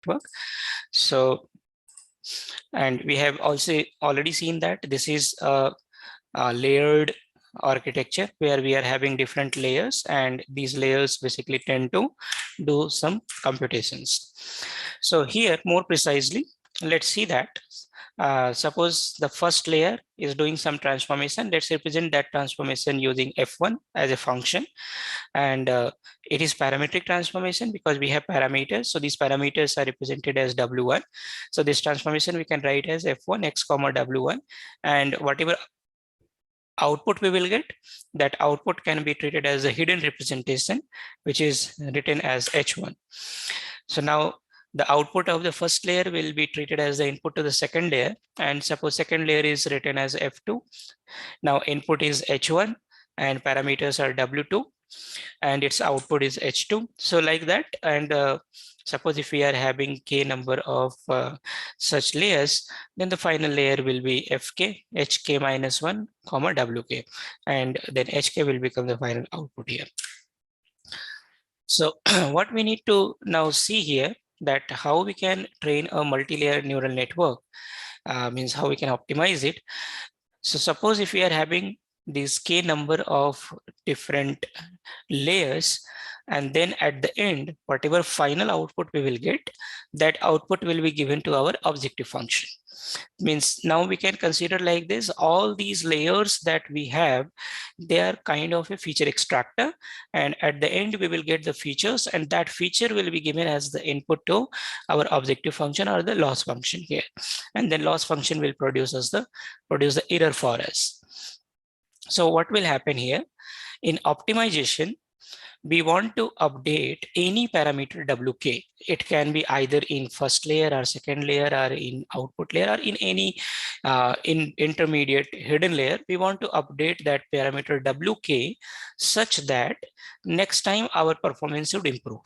network. So, and we have also already seen that this is a layered architecture where we are having different layers, and these layers basically tend to do some computations. So here, more precisely, let's see that. Suppose the first layer is doing some transformation. Let's represent that transformation using f1 as a function, and it is parametric transformation because we have parameters. So these parameters are represented as w1. So this transformation we can write as f1 x comma w1, and whatever output we will get, that output can be treated as a hidden representation, which is written as h1. So now the output of the first layer will be treated as the input to the second layer, and suppose second layer is written as f2. Now input is h1 and parameters are w2, and its output is h2. So like that, and suppose if we are having k number of such layers, then the final layer will be fk, hk minus 1 comma wk, and then hk will become the final output here. So what we need to now see here, that how we can train a multi-layer neural network, means how we can optimize it. So suppose if we are having this k number of different layers, and then at the end, whatever final output we will get, that output will be given to our objective function. Means now we can consider like this, all these layers that we have, they are kind of a feature extractor, and at the end we will get the features, and that feature will be given as the input to our objective function or the loss function here, and then loss function will produce the error for us. So what will happen here in optimization, we want to update any parameter wk. It can be either in first layer or second layer or in output layer or in any in intermediate hidden layer. We want to update that parameter wk such that next time our performance should improve.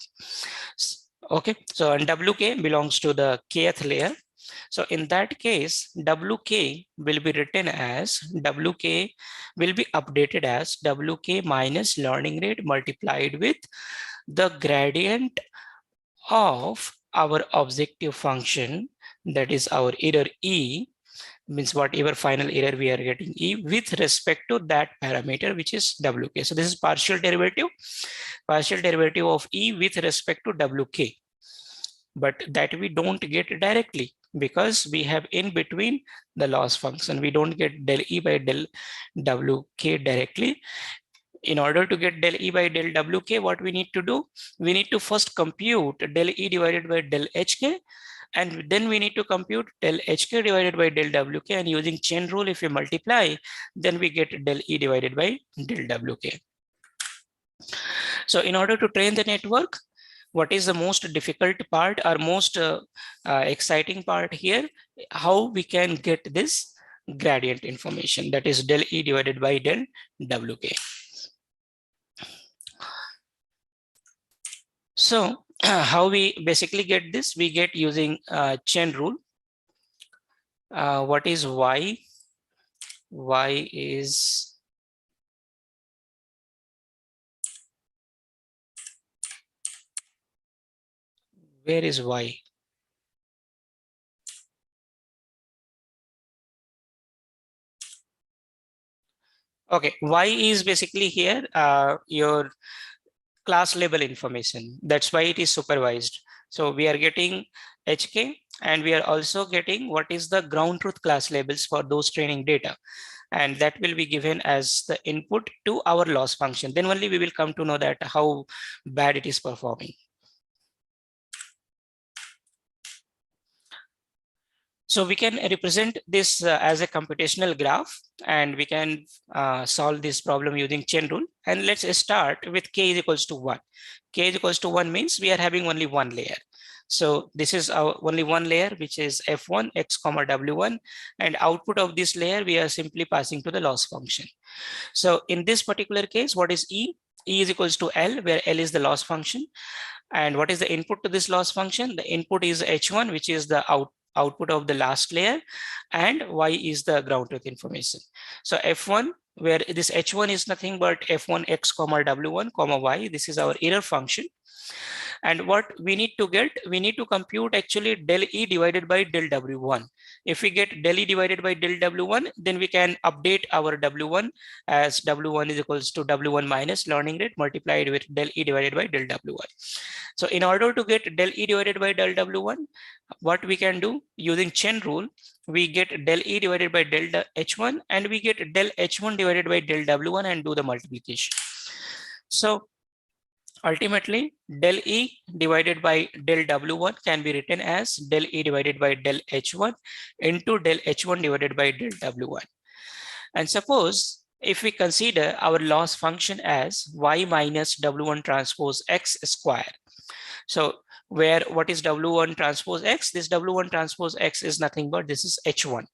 Okay, so and wk belongs to the kth layer. So in that case, wk will be written as wk will be updated as wk minus learning rate multiplied with the gradient of our objective function, that is our error e, means whatever final error we are getting e, with respect to that parameter which is wk. So this is partial derivative of e with respect to wk, but that we don't get directly because we have in between the loss function. We don't get del e by del wk directly. In order to get del e by del wk, what we need to do? We need to first compute del e divided by del hk, and then we need to compute del hk divided by del wk, and using chain rule, if we multiply, then we get del e divided by del wk. So in order to train the network, what is the most difficult part or most exciting part here? How we can get this gradient information, that is del e divided by del wk. So how we basically get this? We get using chain rule. What is y? Y is where is y? Okay, y is basically here your class level information. That's why it is supervised. So we are getting HK, and we are also getting what is the ground truth class labels for those training data. And that will be given as the input to our loss function. Then only we will come to know that how bad it is performing. So we can represent this as a computational graph, and we can solve this problem using chain rule. And let's start with k is equals to 1. K is equals to 1 means we are having only one layer. So this is our only one layer, which is f1 x comma w1, and output of this layer we are simply passing to the loss function. So in this particular case, what is e? E is equals to L, where L is the loss function. And what is the input to this loss function? The input is h1, which is the output of the last layer, and y is the ground truth information. So f1, where this h1 is nothing but f1 x comma w1 comma y, this is our error function. And what we need to get, we need to compute actually del E divided by del W1. If we get del E divided by del W1, then we can update our W1 as W1 is equals to W1 minus learning rate multiplied with del E divided by del W1. So in order to get del E divided by del W1, what we can do using chain rule, we get del E divided by del H1 and we get del H1 divided by del W1 and do the multiplication. So ultimately, del E divided by del W1 can be written as del E divided by del H1 into del H1 divided by del W1. And suppose if we consider our loss function as y minus W1 transpose X square. So where what is W1 transpose X? This W1 transpose X is nothing but this is H1.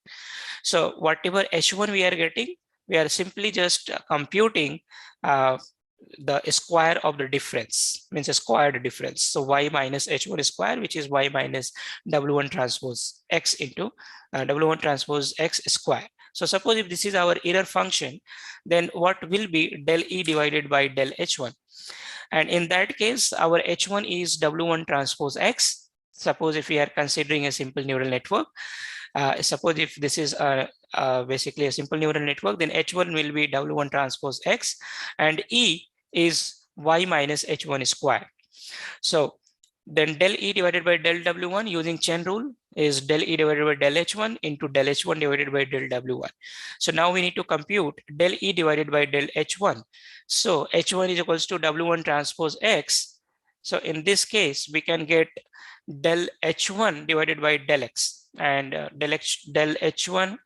So whatever H1 we are getting, we are simply just computing the square of the difference, means a squared difference. So y minus H1 square, which is y minus W1 transpose X into W1 transpose X square. So suppose if this is our error function, then what will be del E divided by del H1? And in that case, our H1 is W1 transpose X. Suppose if we are considering a simple neural network, suppose if this is basically a simple neural network, then H1 will be W1 transpose X and E is Y minus H1 square. So then del E divided by del W1 using chain rule is del E divided by del H1 into del H1 divided by del W1. So now we need to compute del E divided by del H1. So H1 is equals to W1 transpose X. So in this case, we can get del H1 divided by del X and del H1,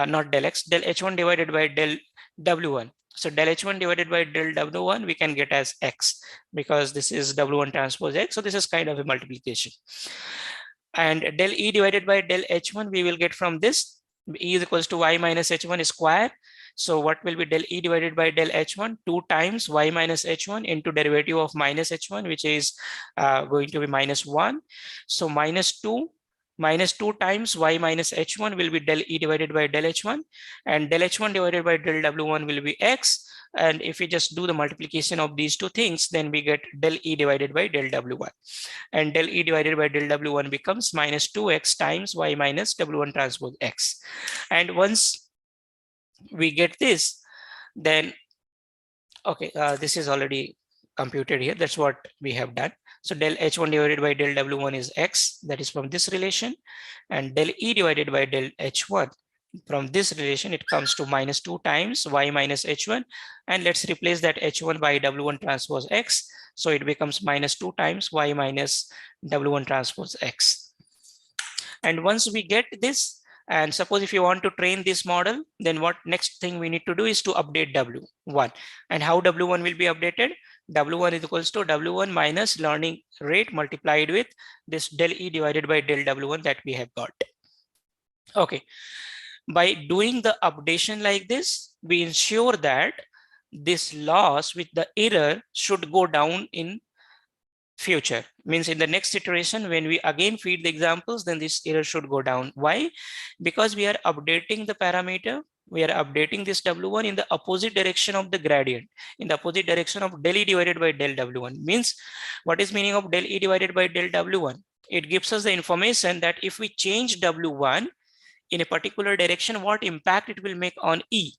not del X, del H1 divided by del W1. So del H1 divided by del W1 we can get as X because this is W1 transpose X. So this is kind of a multiplication. And del E divided by del H1 we will get from this. E is equals to Y minus H1 square. So what will be del E divided by del H1? 2 times Y minus H1 into derivative of minus H1, which is going to be minus 1. So minus 2 times Y minus H1 will be del E divided by del H1 and del H1 divided by del W1 will be X. And if we just do the multiplication of these two things, then we get del E divided by del W1 and del E divided by del W1 becomes minus 2X times Y minus W1 transpose X. And once we get this, then okay, this is already computed here. That's what we have done. So del H1 divided by del W1 is X, that is from this relation, and del E divided by del H1 from this relation, it comes to minus 2 times Y minus H1. And let's replace that H1 by W1 transpose X. So it becomes minus 2 times Y minus W1 transpose X. And once we get this, and suppose if you want to train this model, then what next thing we need to do is to update W1. And how W1 will be updated? W1 is equals to W1 minus learning rate multiplied with this del E divided by del W1 that we have got. Okay. By doing the updation like this, we ensure that this loss with the error should go down in future. Means in the next iteration, when we again feed the examples, then this error should go down. Why? Because we are updating the parameter. We are updating this W1 in the opposite direction of the gradient, in the opposite direction of del E divided by del W1. Means what is meaning of del E divided by del W1? It gives us the information that if we change W1 in a particular direction, what impact it will make on E.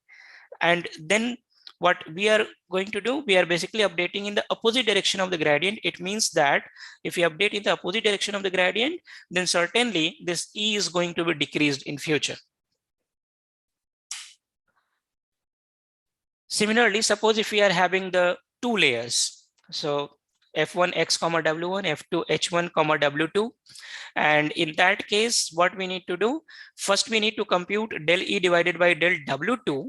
And then what we are going to do, we are basically updating in the opposite direction of the gradient. It means that if we update in the opposite direction of the gradient, then certainly this E is going to be decreased in future. Similarly, suppose if we are having the two layers, so F1x comma W1, F2 H1 comma W2. And in that case, what we need to do, first we need to compute del E divided by del W2,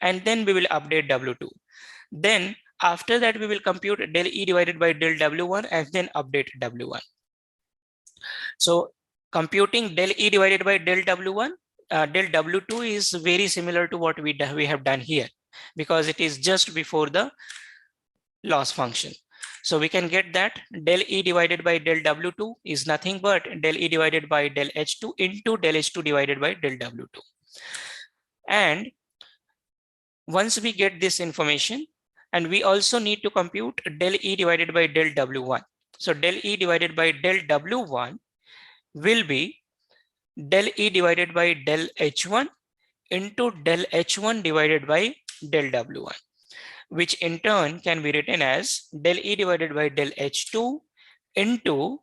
and then we will update W2. Then after that, we will compute del E divided by del W1 and then update W1. So computing del E divided by del W1, del W2 is very similar to what we have done here, because it is just before the loss function. So we can get that del E divided by del W2 is nothing but del E divided by del H2 into del H2 divided by del W2. And once we get this information, and we also need to compute del E divided by del W1. So del E divided by del W1 will be del E divided by del H1 into del H1 divided by del W1, which in turn can be written as del E divided by del H2 into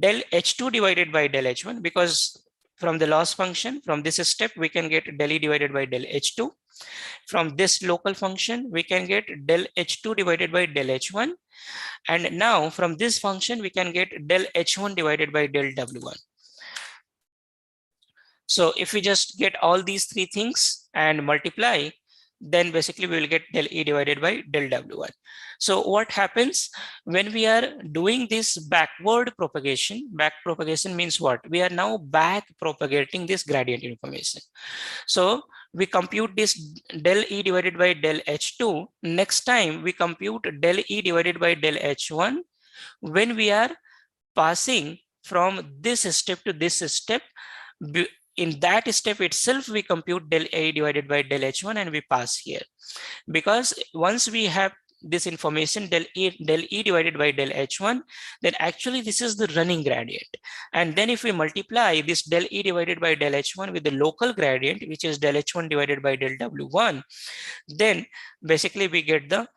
del H2 divided by del H1, because from the loss function, from this step, we can get del E divided by del H2. From this local function, we can get del H2 divided by del H1. And now from this function, we can get del H1 divided by del W1. So if we just get all these three things and multiply, then basically we will get del E divided by del W1. So what happens when we are doing this backward propagation? Back propagation means what? We are now back propagating this gradient information. So we compute this del E divided by del H2. Next time we compute del E divided by del H1 when we are passing from this step to this step. In that step itself, we compute del A divided by del H1 and we pass here. Because once we have this information del E divided by del H1, then actually this is the running gradient. And then if we multiply this del E divided by del H1 with the local gradient, which is del H1 divided by del W1, then basically we get the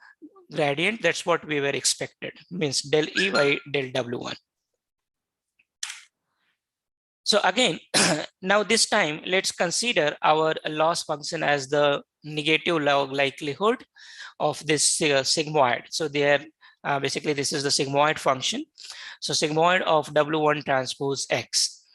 gradient. That's what we were expected, means del E by del W1. So again, now this time, let's consider our loss function as the negative log likelihood of this sigmoid. So there, basically this is the sigmoid function. So sigmoid of W1 transpose X.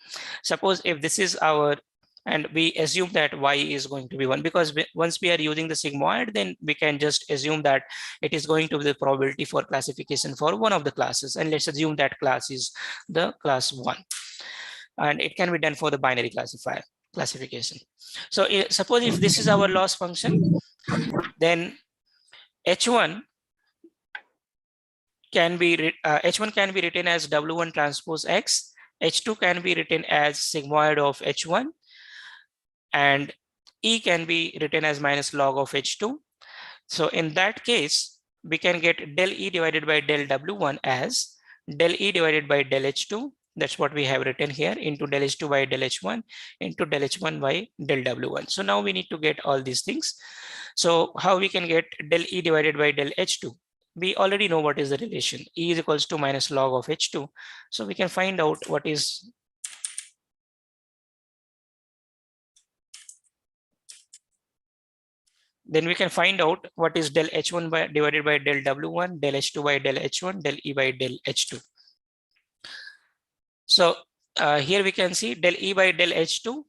Suppose if this is our, and we assume that Y is going to be 1, because once we are using the sigmoid, then we can just assume that it is going to be the probability for classification for one of the classes. And let's assume that class is the class 1. And it can be done for the binary classification. So suppose if this is our loss function, then H1 can be written as W1 transpose X. H2 can be written as sigmoid of H1, and E can be written as minus log of H2. So in that case, we can get del E divided by del W1 as del E divided by del H2. That's what we have written here, into del H2 by del H1 into del H1 by del W1. So now we need to get all these things. So how we can get del E divided by del H2? We already know what is the relation. E is equals to minus log of H2. So we can find out what is. Then we can find out what is del H1 by divided by del W1, del H2 by del H1, del E by del H2. So here we can see del E by del H2.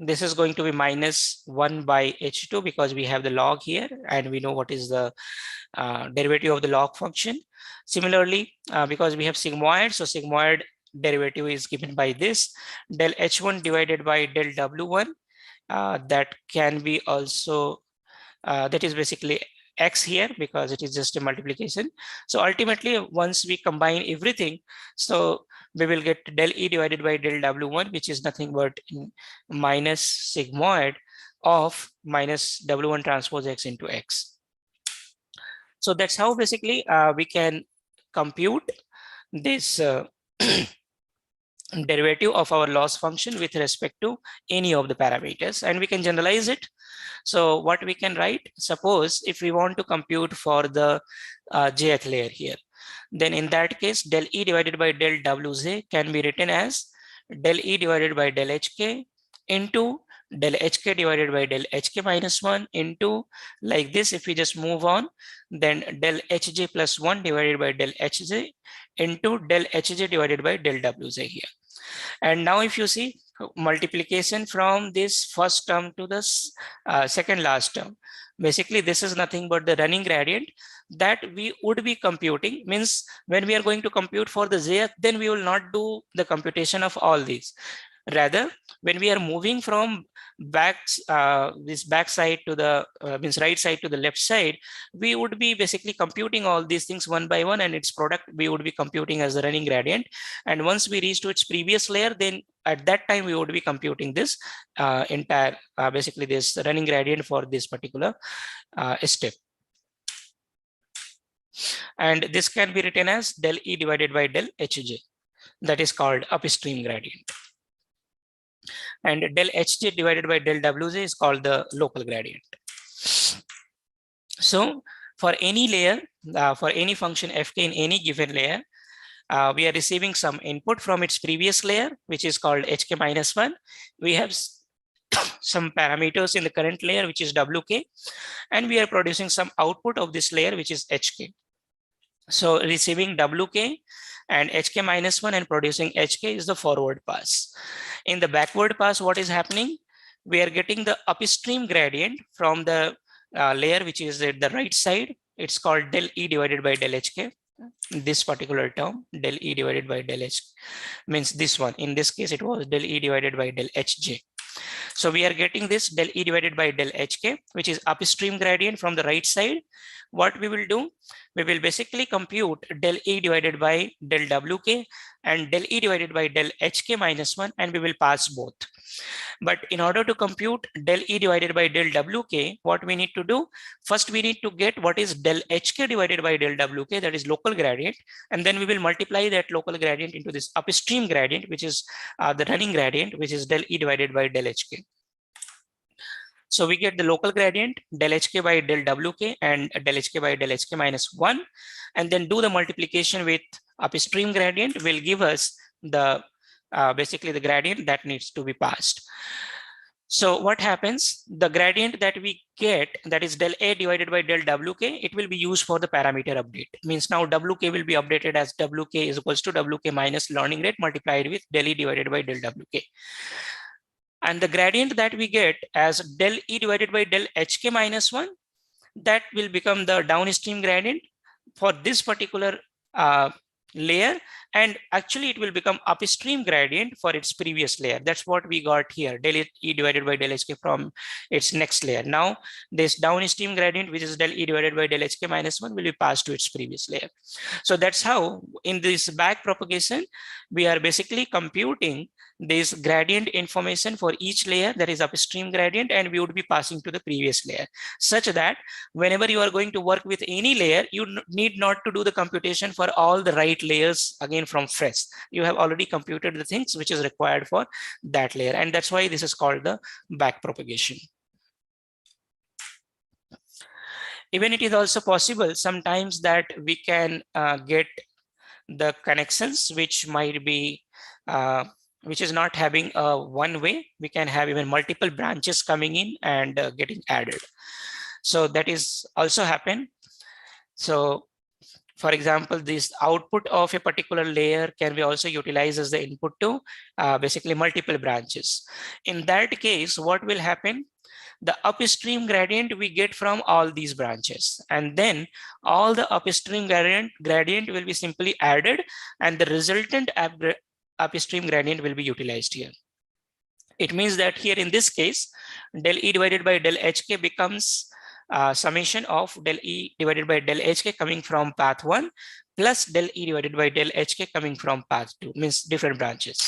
This is going to be minus 1 by H2 because we have the log here and we know what is the derivative of the log function. Similarly, because we have sigmoid, so sigmoid derivative is given by this del H1 divided by del W1. That can be also, that is basically X here because it is just a multiplication. So ultimately, once we combine everything, so we will get del E divided by del W1, which is nothing but minus sigmoid of minus W1 transpose X into X. So that's how basically we can compute this derivative of our loss function with respect to any of the parameters, and we can generalize it. So what we can write, suppose if we want to compute for the jth layer here, then in that case del E divided by del Wj can be written as del E divided by del Hk into del Hk divided by del Hk minus 1 into, like this, if we just move on, then del Hj plus 1 divided by del Hj into del Hj divided by del Wj here. And now if you see multiplication from this first term to the second last term, basically this is nothing but the running gradient that we would be computing. Means when we are going to compute for the jth, then we will not do the computation of all these. Rather, when we are moving from this back side to the means right side to the left side, we would be basically computing all these things one by one, and its product we would be computing as the running gradient. And once we reach to its previous layer, then at that time we would be computing this entire basically this running gradient for this particular step. And this can be written as del E divided by del Hj. That is called upstream gradient. And del Hj divided by del Wj is called the local gradient. So for any layer, for any function fk in any given layer, we are receiving some input from its previous layer, which is called hk minus 1. We have some parameters in the current layer, which is wk, and we are producing some output of this layer, which is hk. So receiving wk and hk minus 1 and producing hk is the forward pass. In the backward pass, what is happening? We are getting the upstream gradient from the layer which is at the right side. It's called del E divided by del hk. This particular term, del E divided by del h, means this one. In this case, it was del E divided by del hj. So we are getting this del E divided by del hk, which is upstream gradient from the right side. What we will do, we will basically compute del E divided by del wk and del E divided by del hk minus 1, and we will pass both. But in order to compute del E divided by del wk, what we need to do, first we need to get what is del hk divided by del wk, that is local gradient, and then we will multiply that local gradient into this upstream gradient, which is the running gradient, which is del E divided by del hk. So we get the local gradient del hk by del wk and del hk by del hk minus 1, and then do the multiplication with upstream gradient will give us the basically the gradient that needs to be passed. So what happens? The gradient that we get, that is del A divided by del wk, it will be used for the parameter update. Means now wk will be updated as wk is equals to wk minus learning rate multiplied with del E divided by del wk. And the gradient that we get as del E divided by del hk minus 1, that will become the downstream gradient for this particular layer, and actually it will become upstream gradient for its previous layer. That's what we got here, del E divided by del hk from its next layer. Now this downstream gradient, which is del E divided by del hk minus 1, will be passed to its previous layer. So that's how in this back propagation, we are basically computing this gradient information for each layer, that is upstream gradient, and we would be passing to the previous layer, such that whenever you are going to work with any layer, you need not to do the computation for all the right layers again from fresh. You have already computed the things which is required for that layer, and that's why this is called the back propagation. Even it is also possible sometimes that we can get the connections which might be which is not having a one way. We can have even multiple branches coming in and getting added. So that is also happen. So for example, this output of a particular layer can be also utilized as the input to basically multiple branches. In that case, what will happen? The upstream gradient we get from all these branches, and then all the upstream gradient will be simply added, and the resultant upstream gradient will be utilized here. It means that here in this case, del E divided by del hk becomes summation of del E divided by del hk coming from path 1 plus del E divided by del hk coming from path 2, means different branches.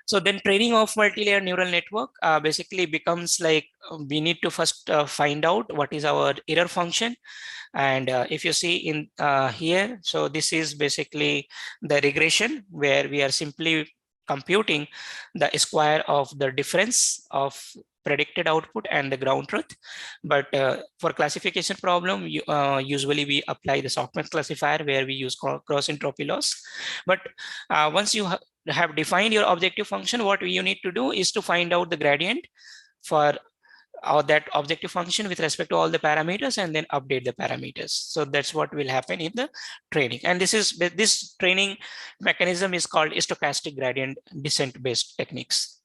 So then training of multi-layer neural network basically becomes like we need to first find out what is our error function. And if you see in here, so this is basically the regression where we are simply computing the square of the difference of predicted output and the ground truth. But for classification problem, usually we apply the softmax classifier where we use cross entropy loss. But once you have defined your objective function, what you need to do is to find out the gradient for that objective function with respect to all the parameters and then update the parameters. So that's what will happen in the training. And this training mechanism is called stochastic gradient descent based techniques.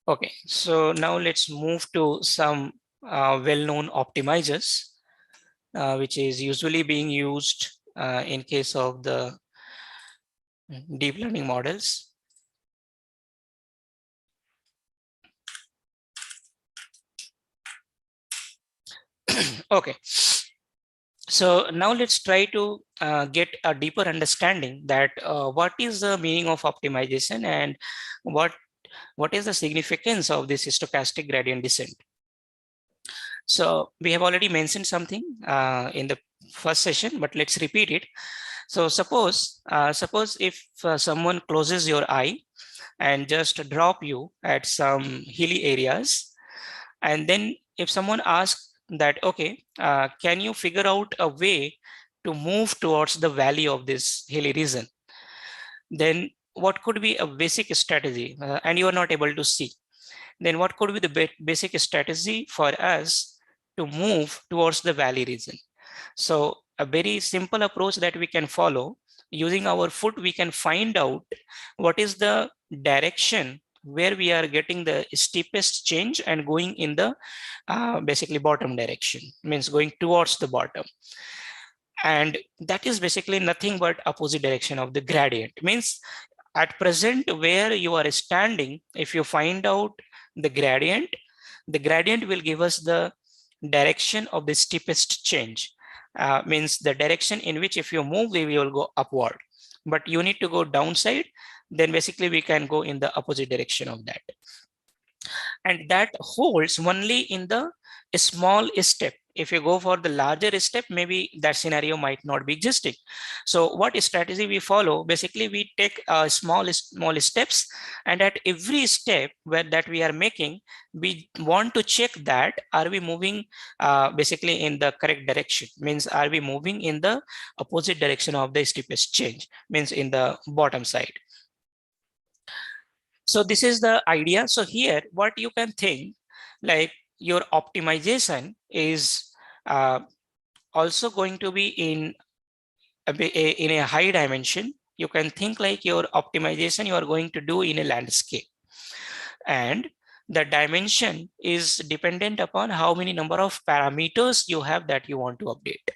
Okay, so now let's move to some well-known optimizers, which is usually being used in case of the deep learning models. Okay, so now let's try to get a deeper understanding that what is the meaning of optimization and what is the significance of this stochastic gradient descent. So we have already mentioned something in the first session, but let's repeat it. So suppose if someone closes your eye and just drop you at some hilly areas, and then if someone asks that, okay, can you figure out a way to move towards the valley of this hilly region, then what could be a basic strategy, and you are not able to see, then what could be the basic strategy for us to move towards the valley region? So a very simple approach that we can follow, using our foot, we can find out what is the direction where we are getting the steepest change and going in the basically bottom direction, means going towards the bottom. And that is basically nothing but opposite direction of the gradient. Means at present where you are standing, if you find out the gradient will give us the direction of the steepest change. Means the direction in which if you move, we will go upward, but you need to go downside, then basically we can go in the opposite direction of that. And that holds only in the small step. If you go for the larger step, maybe that scenario might not be existing. So what strategy we follow? Basically, we take small steps, and at every step where that we are making, we want to check that are we moving basically in the correct direction? Means are we moving in the opposite direction of the steepest change? Means in the bottom side. So this is the idea. So here, what you can think, like your optimization is also going to be in a high dimension. You can think like your optimization you are going to do in a landscape, and the dimension is dependent upon how many number of parameters you have that you want to update.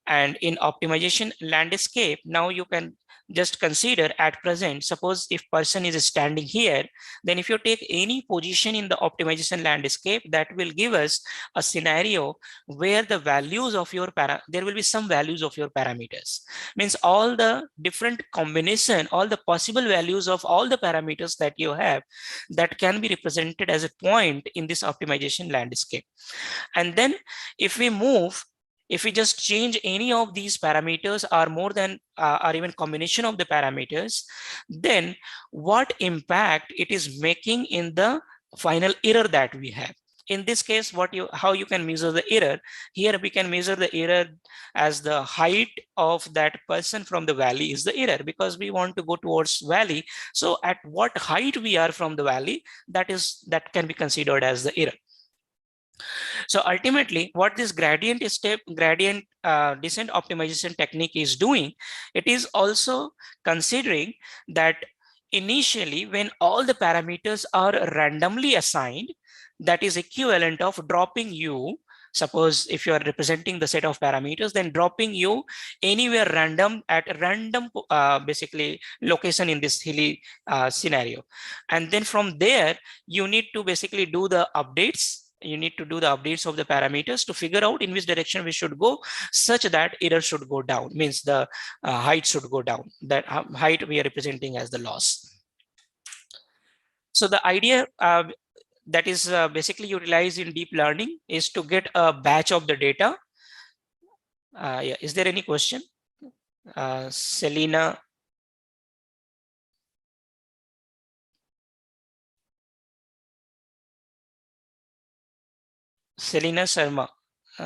And in optimization landscape, now you can just consider at present, suppose if person is standing here, then if you take any position in the optimization landscape, that will give us a scenario where the values of your there will be some values of your parameters. Means all the different combination, all the possible values of all the parameters that you have, that can be represented as a point in this optimization landscape. And then if we move, if we just change any of these parameters or more than or even combination of the parameters, then what impact it is making in the final error that we have. In this case, how you can measure the error? Here we can measure the error as the height of that person from the valley is the error, because we want to go towards valley. So at what height we are from the valley, that can be considered as the error. So ultimately, what this gradient descent optimization technique is doing, it is also considering that initially when all the parameters are randomly assigned, that is equivalent of dropping you. Suppose if you are representing the set of parameters, then dropping you anywhere random at a random basically location in this hilly scenario. And then from there, you need to basically do the updates. You need to do the updates of the parameters to figure out in which direction we should go, such that error should go down, means the height should go down. That height we are representing as the loss. So the idea that is basically utilized in deep learning is to get a batch of the data. Yeah, is there any question? Selena. Selena Sharma,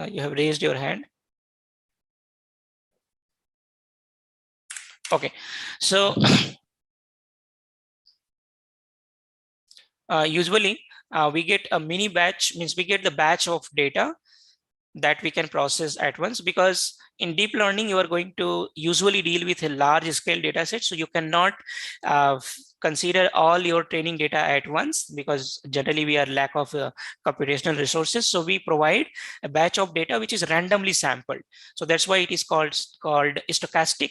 you have raised your hand. Okay, so usually we get a mini batch, means we get the batch of data that we can process at once, because in deep learning you are going to usually deal with a large scale data set, so you cannot consider all your training data at once, because generally we are lack of computational resources. So we provide a batch of data which is randomly sampled. So that's why it is called stochastic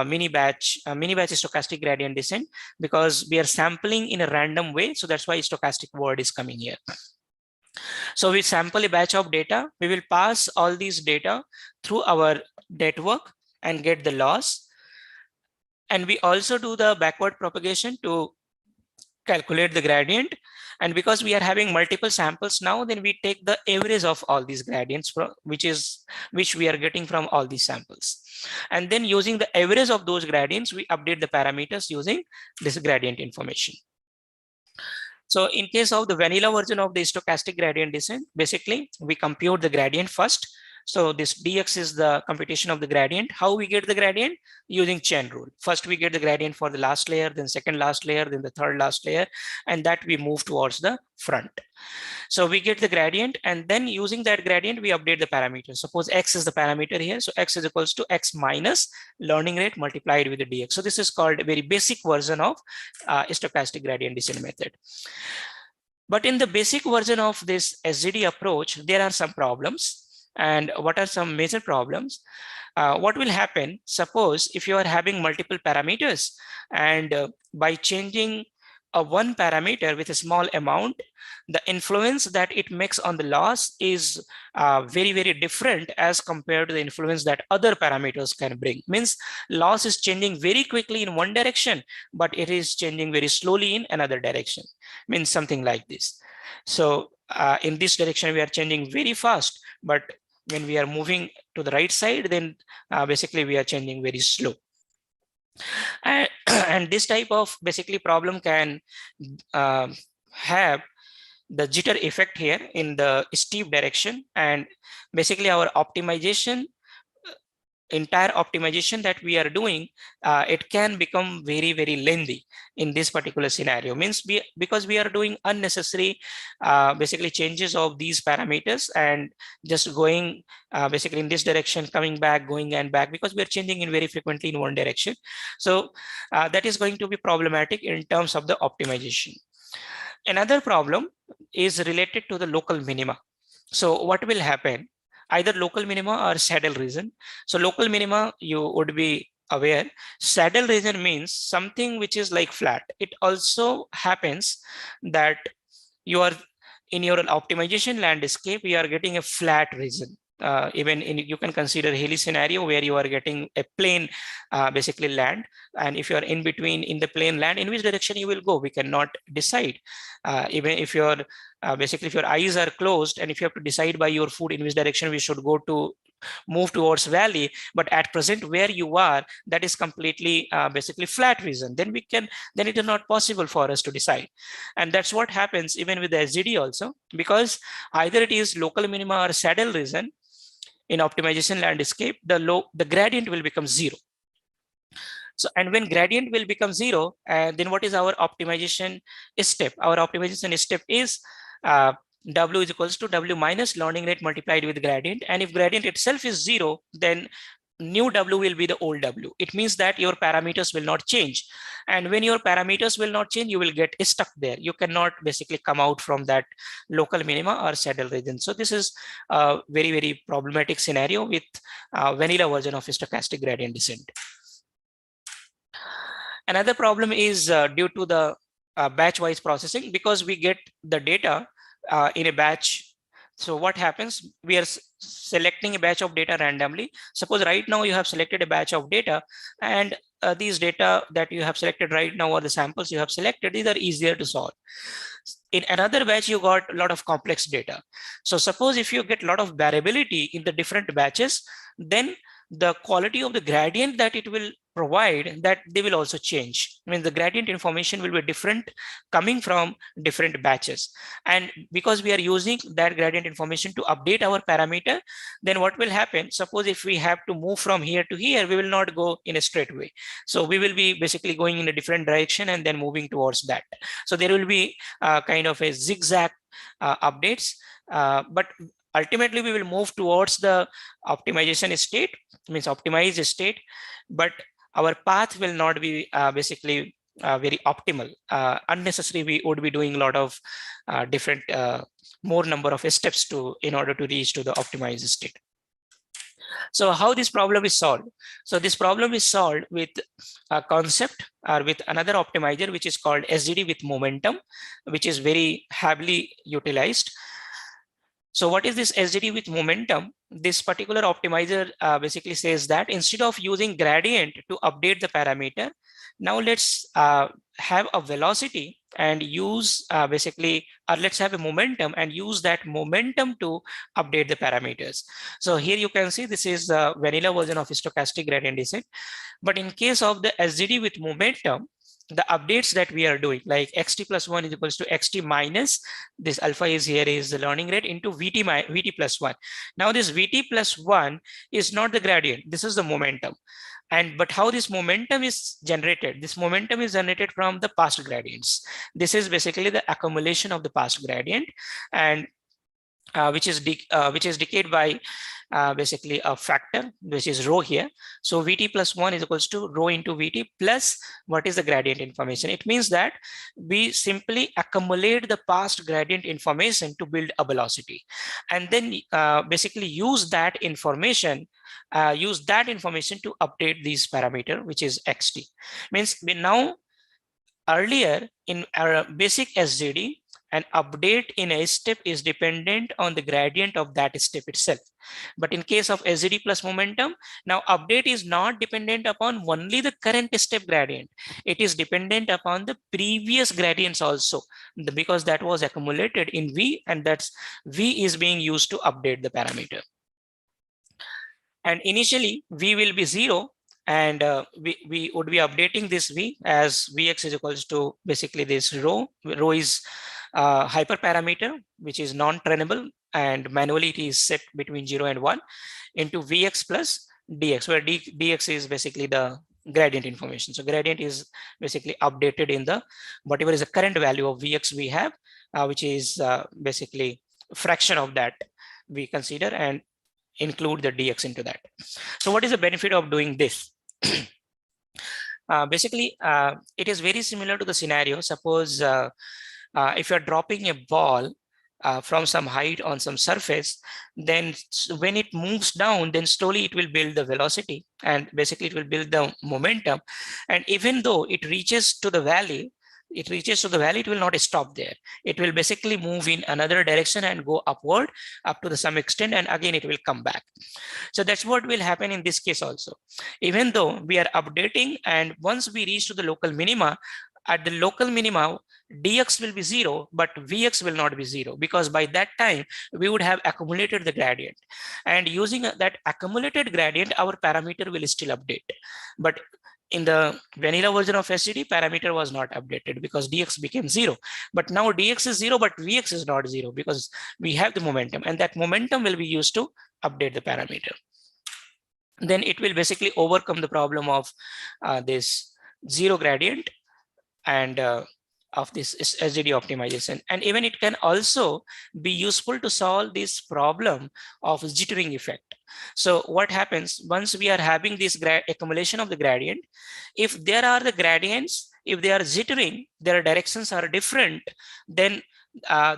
mini batch stochastic gradient descent, because we are sampling in a random way. So that's why stochastic word is coming here. So we sample a batch of data. We will pass all these data through our network and get the loss. And we also do the backward propagation to calculate the gradient. And because we are having multiple samples now, then we take the average of all these gradients, which we are getting from all these samples. And then using the average of those gradients, we update the parameters using this gradient information. So in case of the vanilla version of the stochastic gradient descent, basically we compute the gradient first. So this dx is the computation of the gradient. How we get the gradient? Using chain rule. First we get the gradient for the last layer, then second last layer, then the third last layer, and that we move towards the front. So we get the gradient, and then using that gradient, we update the parameter. Suppose x is the parameter here. So x is equals to x minus learning rate multiplied with the dx. So this is called a very basic version of stochastic gradient descent method. But in the basic version of this SGD approach, there are some problems. And what are some major problems? What will happen? Suppose if you are having multiple parameters, and by changing one parameter with a small amount, the influence that it makes on the loss is very, very different as compared to the influence that other parameters can bring. Means loss is changing very quickly in one direction, but it is changing very slowly in another direction. Means something like this. So in this direction, we are changing very fast, but when we are moving to the right side, then basically we are changing very slow. And this type of basically problem can have the jitter effect here in the steep direction, and basically our optimization, entire optimization that we are doing, it can become very, very lengthy in this particular scenario. Means because we are doing unnecessary basically changes of these parameters, and just going basically in this direction, coming back, going and back, because we are changing in very frequently in one direction. So that is going to be problematic in terms of the optimization. Another problem is related to the local minima. So what will happen? Either local minima or saddle region. So local minima, you would be aware, saddle region means something which is like flat. It also happens that you are in your optimization landscape, you are getting a flat region. Even you can consider hilly scenario where you are getting a plain basically land, and if you are in between in the plain land, in which direction you will go, we cannot decide. Even if your basically if your eyes are closed and if you have to decide by your foot in which direction we should go to move towards valley, but at present where you are, that is completely basically flat region, then it is not possible for us to decide. And that's what happens even with the SGD also, because either it is local minima or saddle region. In optimization landscape, the gradient will become zero. So, and when gradient will become zero, then what is our optimization step? Our optimization step is W is equals to W minus learning rate multiplied with gradient. And if gradient itself is zero, then new W will be the old W. It means that your parameters will not change. And when your parameters will not change, you will get stuck there. You cannot basically come out from that local minima or saddle region. So this is a very, very problematic scenario with vanilla version of stochastic gradient descent. Another problem is due to the batch-wise processing, because we get the data in a batch. So what happens? We are selecting a batch of data randomly. Suppose right now you have selected a batch of data, and these data that you have selected right now, or the samples you have selected, these are easier to solve. In another batch, you got a lot of complex data. So suppose if you get a lot of variability in the different batches, then the quality of the gradient that it will provide, that they will also change. I mean, the gradient information will be different coming from different batches. And because we are using that gradient information to update our parameter, then what will happen? Suppose if we have to move from here to here, we will not go in a straight way. So we will be basically going in a different direction and then moving towards that. So there will be kind of a zigzag updates, but ultimately we will move towards the optimization state, means optimized state, but our path will not be basically very optimal. Unnecessary, we would be doing a lot of different more number of steps in order to reach to the optimized state. So how this problem is solved? So this problem is solved with a concept or with another optimizer, which is called SGD with momentum, which is very heavily utilized. So what is this SGD with momentum? This particular optimizer basically says that instead of using gradient to update the parameter, now let's have a velocity and use basically, or let's have a momentum and use that momentum to update the parameters. So here you can see this is the vanilla version of stochastic gradient descent. But in case of the SGD with momentum, the updates that we are doing, like xt plus 1 is equals to xt minus this alpha is here is the learning rate into vt plus 1. Now this vt plus 1 is not the gradient, this is the momentum. And but how this momentum is generated? This momentum is generated from the past gradients. This is basically the accumulation of the past gradient, and which is decayed by basically a factor which is rho here. So vt plus 1 is equals to rho into vt plus what is the gradient information. It means that we simply accumulate the past gradient information to build a velocity, and then basically use that information to update these parameter, which is xt. Means we now, earlier in our basic SGD, an update in a step is dependent on the gradient of that step itself. But in case of SGD plus momentum, now update is not dependent upon only the current step gradient. It is dependent upon the previous gradients also, because that was accumulated in V, and that's V is being used to update the parameter. And initially V will be 0, and we would be updating this V as Vx is equals to basically this rho. Rho is hyperparameter, which is non-trainable, and manually it is set between 0 and 1 into Vx plus dx, where dx is basically the gradient information. So gradient is basically updated in the whatever is the current value of Vx we have, which is basically fraction of that we consider and include the dx into that. So what is the benefit of doing this? Basically, it is very similar to the scenario. Suppose if you're dropping a ball from some height on some surface, then when it moves down, then slowly it will build the velocity, and basically it will build the momentum. And even though it reaches to the valley, it will not stop there. It will basically move in another direction and go upward up to some extent, and again it will come back. So that's what will happen in this case also. Even though we are updating, and once we reach to the local minima, at the local minima, dx will be 0, but vx will not be 0, because by that time we would have accumulated the gradient. And using that accumulated gradient, our parameter will still update. But in the vanilla version of SGD, parameter was not updated because dx became 0. But now dx is 0, but vx is not 0, because we have the momentum, and that momentum will be used to update the parameter. Then it will basically overcome the problem of this 0 gradient and of this SGD optimization. And even it can also be useful to solve this problem of jittering effect. So what happens once we are having this accumulation of the gradient, if there are the gradients, if they are jittering, their directions are different, then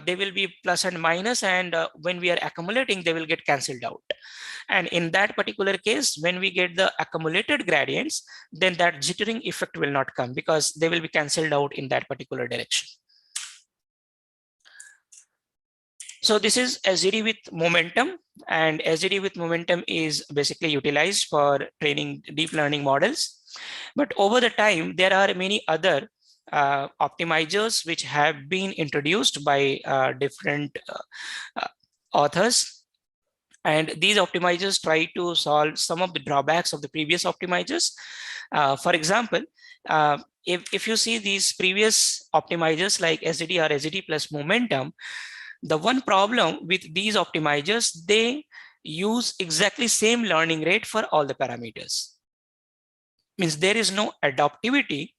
they will be plus and minus, and when we are accumulating, they will get cancelled out. And in that particular case, when we get the accumulated gradients, then that jittering effect will not come, because they will be cancelled out in that particular direction. So this is SGD with momentum, and SGD with momentum is basically utilized for training deep learning models. But over the time, there are many other optimizers which have been introduced by different authors. And these optimizers try to solve some of the drawbacks of the previous optimizers. For example, if you see these previous optimizers like SGD or SGD plus momentum, the one problem with these optimizers, they use exactly same learning rate for all the parameters. Means there is no adaptivity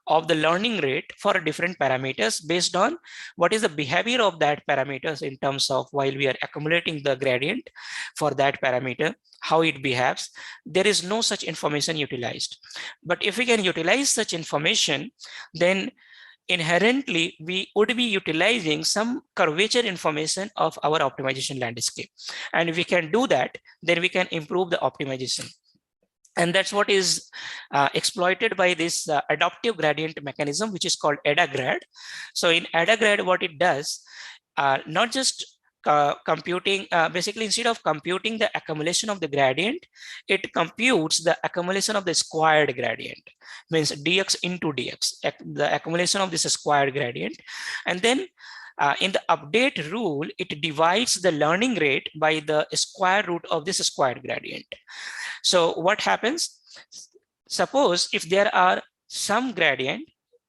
of the learning rate for different parameters based on what is the behavior of that parameters in terms of while we are accumulating the gradient for that parameter, how it behaves. There is no such information utilized. But if we can utilize such information, then inherently we would be utilizing some curvature information of our optimization landscape. And if we can do that, then we can improve the optimization. And that's what is exploited by this adaptive gradient mechanism, which is called AdaGrad. So in AdaGrad, what it does, not just computing, basically instead of computing the accumulation of the gradient, it computes the accumulation of the squared gradient, means dx into dx, the accumulation of this squared gradient. And then in the update rule, it divides the learning rate by the square root of this squared gradient. So what happens? Suppose if there are some gradient,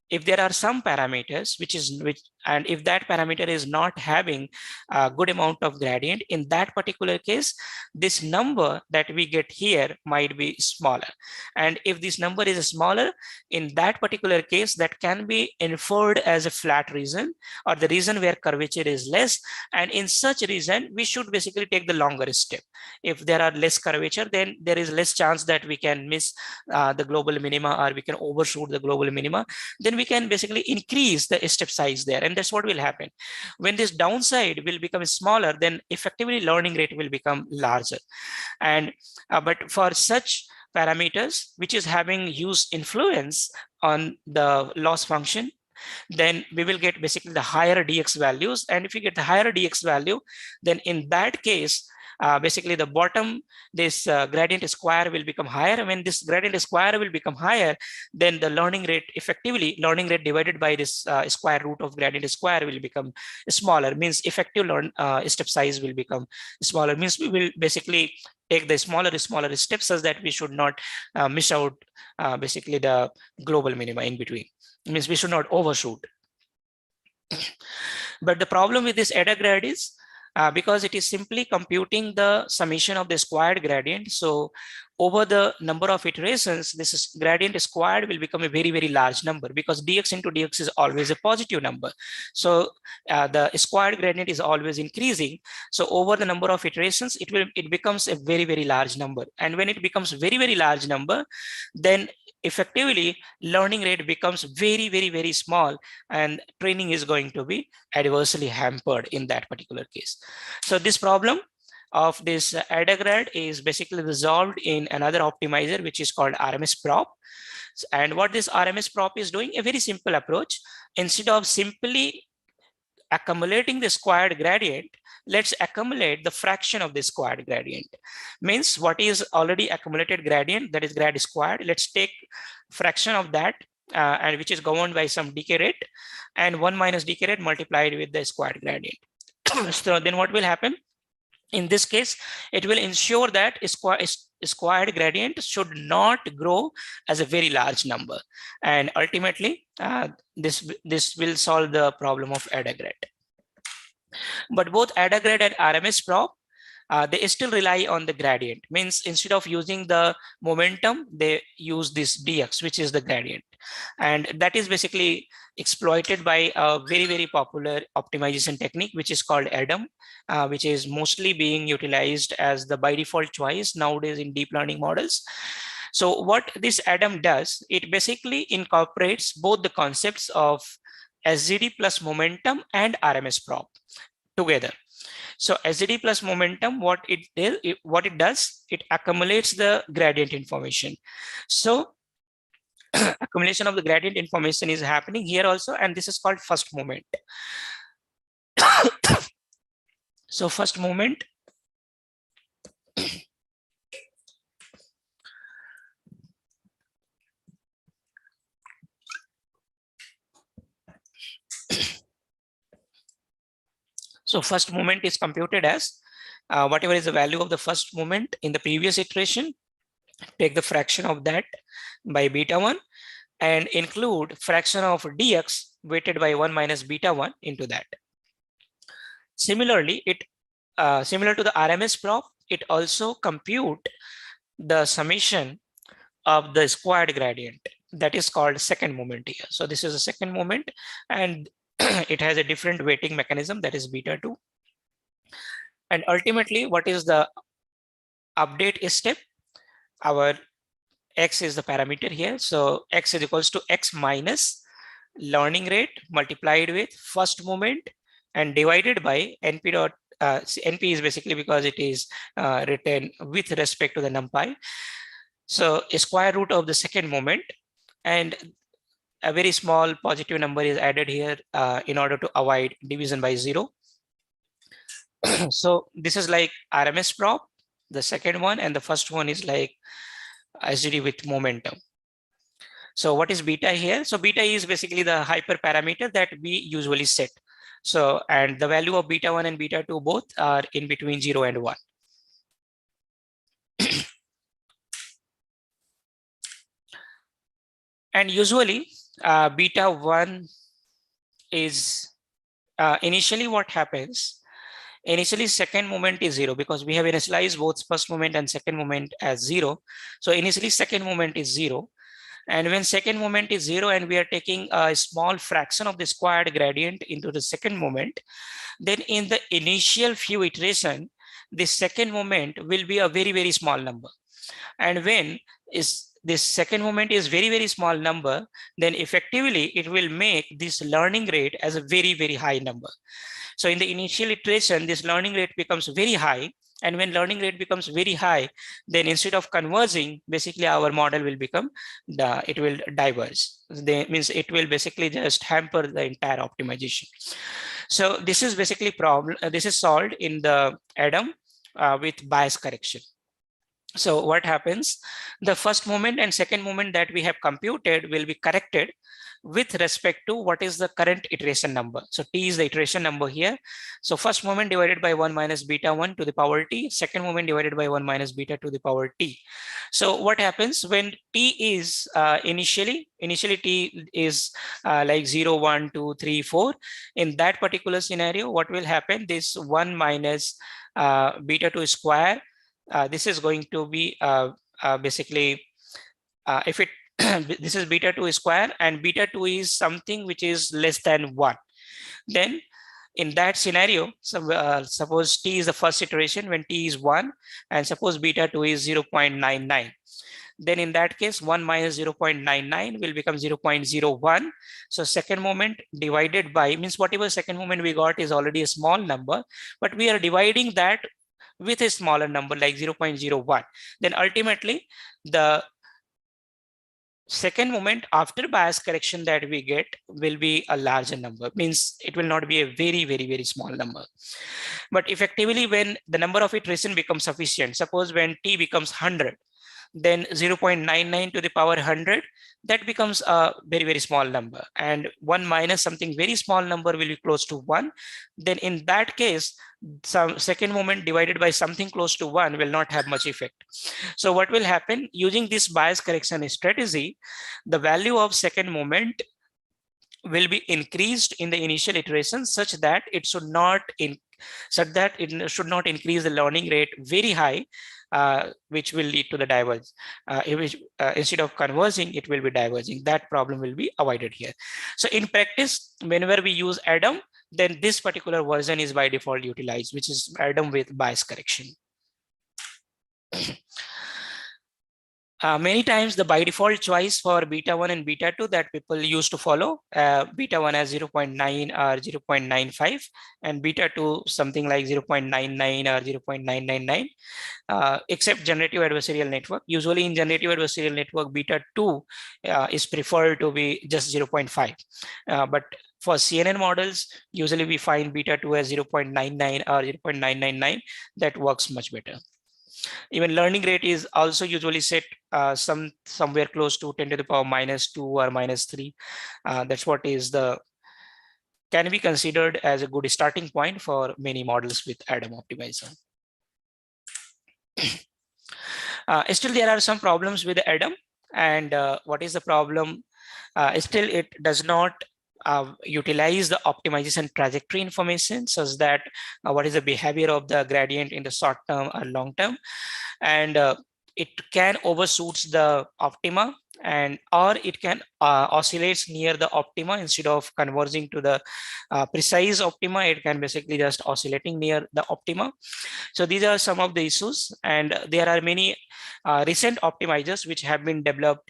if there are some parameters and if that parameter is not having a good amount of gradient, in that particular case, this number that we get here might be smaller. And if this number is smaller, in that particular case, that can be inferred as a flat region or the region where curvature is less. And in such region, we should basically take the longer step. If there are less curvature, then there is less chance that we can miss the global minima or we can overshoot the global minima. Then we can basically increase the step size there, and that's what will happen. When this downside will become smaller, then effectively learning rate will become larger. And but for such parameters which is having huge influence on the loss function, then we will get basically the higher dx values. And if you get the higher dx value, then in that case, basically the bottom, this gradient square will become higher. When this gradient square will become higher, then the learning rate, effectively learning rate divided by this square root of gradient square will become smaller, means effective step size will become smaller, means we will basically take the smaller steps such that we should not miss out basically the global minima in between. It means we should not overshoot. But the problem with this AdaGrad is because it is simply computing the summation of the squared gradient. So over the number of iterations, this gradient squared will become a very, very large number, because dx into dx is always a positive number. So the squared gradient is always increasing. So over the number of iterations, it becomes a very, very large number. And when it becomes very, very large number, then effectively learning rate becomes very, very, very small, and training is going to be adversely hampered in that particular case. So this problem of this AdaGrad is basically resolved in another optimizer, which is called RMSProp. And what this RMSProp is doing, a very simple approach. Instead of simply accumulating the squared gradient, let's accumulate the fraction of the squared gradient. Means what is already accumulated gradient, that is grad squared, let's take fraction of that, and which is governed by some decay rate, and 1 minus decay rate multiplied with the squared gradient. So then what will happen? In this case, it will ensure that squared gradient should not grow as a very large number. And ultimately, this will solve the problem of AdaGrad. But both AdaGrad and RMSProp, they still rely on the gradient. Means instead of using the momentum, they use this dx, which is the gradient. And that is basically exploited by a very, very popular optimization technique, which is called ADAM, which is mostly being utilized as the by default choice nowadays in deep learning models. So what this ADAM does, it basically incorporates both the concepts of SGD plus momentum and RMSProp together. So SGD plus momentum, what it does, it accumulates the gradient information. So accumulation of the gradient information is happening here also, and this is called first moment. So first moment, so first moment is computed as whatever is the value of the first moment in the previous iteration, take the fraction of that by beta 1 and include fraction of dx weighted by 1 minus beta 1 into that. Similarly, it similar to the RMSProp, it also compute the summation of the squared gradient. That is called second moment here. So this is a second moment, and it has a different weighting mechanism, that is beta 2. And ultimately, what is the update step? Our x is the parameter here. So x is equals to x minus learning rate multiplied with first moment and divided by NP dot, NP is basically because it is written with respect to the numpy. So a square root of the second moment, and a very small positive number is added here in order to avoid division by 0. So this is like RMS prop, the second one, and the first one is like SGD with momentum. So what is beta here? So beta is basically the hyperparameter that we usually set. So, and the value of beta 1 and beta 2 both are in between 0 and 1. And usually beta 1 is initially what happens. Initially second moment is 0 because we have initialized both first moment and second moment as 0. So initially second moment is 0. And when second moment is 0 and we are taking a small fraction of the squared gradient into the second moment, then in the initial few iteration, the second moment will be a very, very small number. And when is this second moment is very, very small number, then effectively it will make this learning rate as a very, very high number. So in the initial iteration, this learning rate becomes very high. And when learning rate becomes very high, then instead of converging, basically our model will become it will diverge. Means it will basically just hamper the entire optimization. So this is basically problem. This is solved in the ADAM with bias correction. So what happens? The first moment and second moment that we have computed will be corrected with respect to what is the current iteration number. So T is the iteration number here. So first moment divided by 1 minus beta 1 to the power T, second moment divided by 1 minus beta to the power T. So what happens when T is initially T is like 0, 1, 2, 3, 4. In that particular scenario, what will happen? This 1 minus beta 2 square, this is going to be basically if it this is beta 2 square and beta 2 is something which is less than 1, then in that scenario, suppose T is the first iteration when T is 1 and suppose beta 2 is 0.99. Then in that case, 1 minus 0.99 will become 0.01. So second moment divided by, means whatever second moment we got is already a small number, but we are dividing that with a smaller number like 0.01. Then ultimately the second moment after bias correction that we get will be a larger number, means it will not be a very, very, very small number. But effectively when the number of iteration becomes sufficient, suppose when T becomes 100, then 0.99 to the power 100, that becomes a very, very small number. And 1 minus something very small number will be close to 1. Then in that case, some second moment divided by something close to 1 will not have much effect. So what will happen using this bias correction strategy, the value of second moment will be increased in the initial iteration such that it should not increase the learning rate very high, which will lead to the divergence. Instead of converging, it will be diverging. That problem will be avoided here. So in practice, whenever we use ADAM, then this particular version is by default utilized, which is ADAM with bias correction. Many times the by default choice for beta 1 and beta 2 that people used to follow, beta 1 as 0.9 or 0.95 and beta 2 something like 0.99 or 0.999, except generative adversarial network. Usually in generative adversarial network, beta 2 is preferred to be just 0.5. But for CNN models, usually we find beta 2 as 0.99 or 0.999. That works much better. Even learning rate is also usually set somewhere close to 10 to the power minus 2 or minus 3. That's what is can be considered as a good starting point for many models with ADAM optimizer. Still, there are some problems with ADAM. And what is the problem? Still, it does not utilize the optimization trajectory information such that what is the behavior of the gradient in the short term or long term. And it can overshoots the optima, and or it can oscillates near the optima instead of converging to the precise optima. It can basically just oscillating near the optima. So these are some of the issues, and there are many recent optimizers which have been developed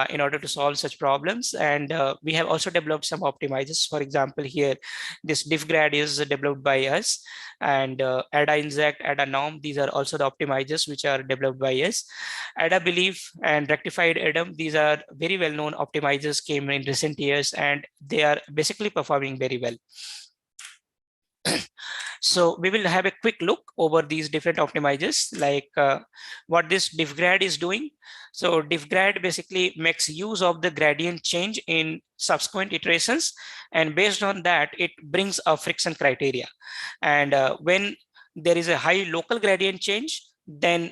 in order to solve such problems. And we have also developed some optimizers. For example, here this diffgrad is developed by us, and ADA inject, ADA norm, these are also the optimizers which are developed by us. ADA belief and rectified ADAM, these are very well known optimizers, came in recent years, and they are basically performing very well. So we will have a quick look over these different optimizers, like what this diffgrad is doing. So diffgrad basically makes use of the gradient change in subsequent iterations, and based on that, it brings a friction criteria. And when there is a high local gradient change, then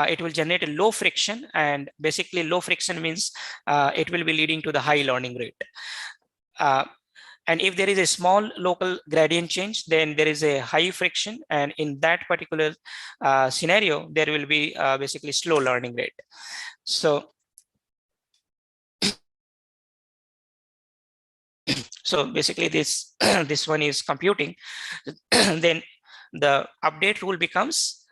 it will generate a low friction, and basically low friction means it will be leading to the high learning rate. And if there is a small local gradient change, then there is a high friction. And in that particular scenario, there will be basically slow learning rate. So, so basically this, this one is computing. Then the update rule becomes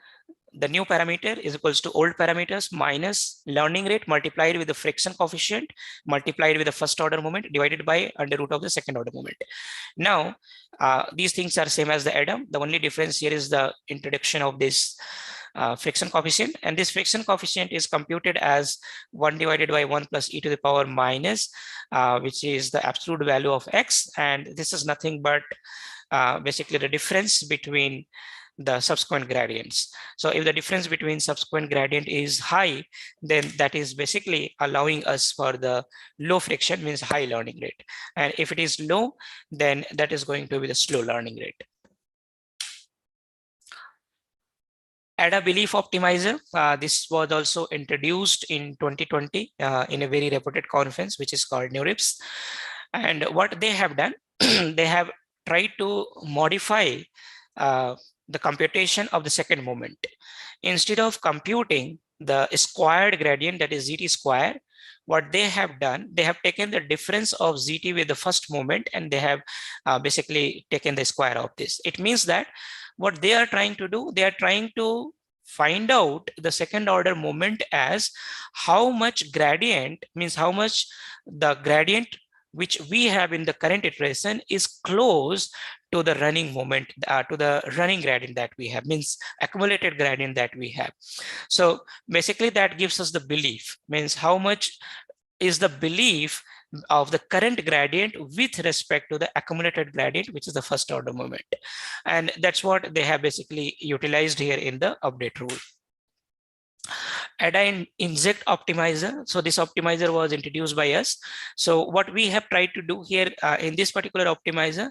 the new parameter is equals to old parameters minus learning rate multiplied with the friction coefficient multiplied with the first order moment divided by under root of the second order moment. Now, these things are same as the ADAM. The only difference here is the introduction of this friction coefficient, and this friction coefficient is computed as 1 divided by 1 plus e to the power minus, which is the absolute value of x, and this is nothing but basically the difference between the subsequent gradients. So if the difference between subsequent gradient is high, then that is basically allowing us for the low friction, means high learning rate. And if it is low, then that is going to be the slow learning rate. ADA belief optimizer. This was also introduced in 2020 in a very reputed conference, which is called NeurIPS. And what they have done, they have tried to modify the computation of the second moment. Instead of computing the squared gradient, that is ZT square, what they have done, they have taken the difference of ZT with the first moment, and they have basically taken the square of this. It means that what they are trying to do, they are trying to find out the second order moment as how much gradient, means how much the gradient which we have in the current iteration is close to the running moment, to the running gradient that we have, means accumulated gradient that we have. So basically that gives us the belief, means how much is the belief of the current gradient with respect to the accumulated gradient, which is the first order moment. And that's what they have basically utilized here in the update rule. ADA inject optimizer. So this optimizer was introduced by us. So what we have tried to do here in this particular optimizer,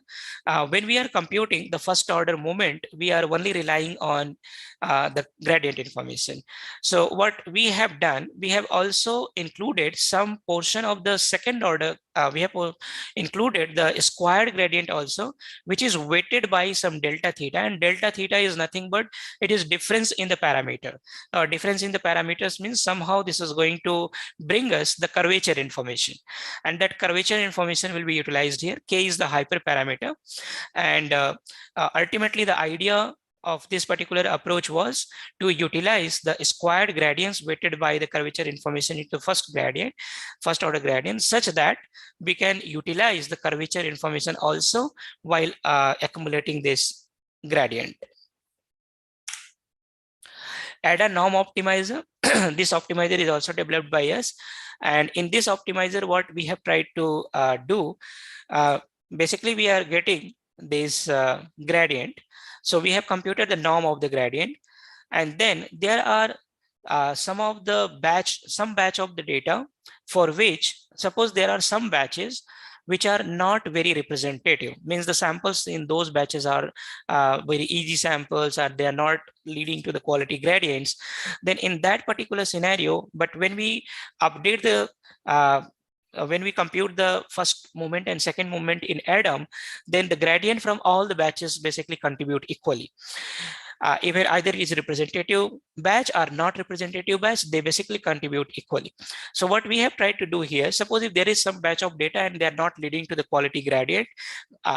when we are computing the first order moment, we are only relying on the gradient information. So what we have done, we have also included some portion of the second order. We have included the squared gradient also, which is weighted by some delta theta, and delta theta is nothing but it is difference in the parameter. Difference in the parameters means somehow this is going to bring us the curvature information, and that curvature information will be utilized here. K is the hyperparameter, and ultimately the idea of this particular approach was to utilize the squared gradients weighted by the curvature information into first order gradient, such that we can utilize the curvature information also while accumulating this gradient. ADA norm optimizer. This optimizer is also developed by us, and in this optimizer what we have tried to do, basically we are getting this gradient. So we have computed the norm of the gradient, and then there are some batch of the data for which, suppose there are some batches which are not very representative, means the samples in those batches are very easy samples, or they are not leading to the quality gradients. Then in that particular scenario, but when we update the when we compute the first moment and second moment in ADAM, then the gradient from all the batches basically contribute equally. Even either is representative batch or not representative batch, they basically contribute equally. So what we have tried to do here, suppose if there is some batch of data and they are not leading to the quality gradient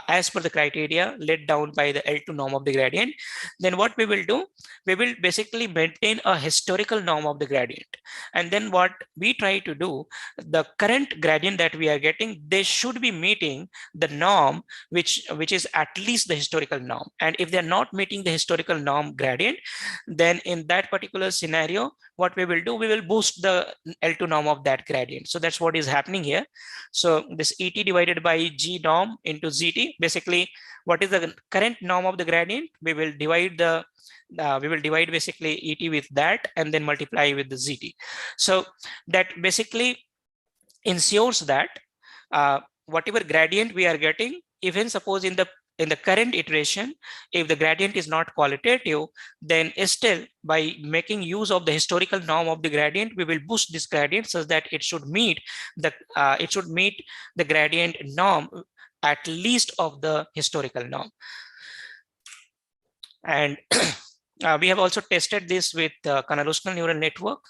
as per the criteria laid down by the L2 norm of the gradient, then what we will do, we will basically maintain a historical norm of the gradient. And then what we try to do, the current gradient that we are getting, they should be meeting the norm which is at least the historical norm. And if they're not meeting the historical norm, norm gradient, then in that particular scenario, what we will do, we will boost the L2 norm of that gradient. So that's what is happening here. So this ET divided by G norm into ZT, basically what is the current norm of the gradient, we will divide basically ET with that and then multiply with the ZT. So that basically ensures that whatever gradient we are getting, even suppose in the current iteration, if the gradient is not qualitative, then still by making use of the historical norm of the gradient, we will boost this gradient such that it should meet the gradient norm at least of the historical norm. And we have also tested this with convolutional neural network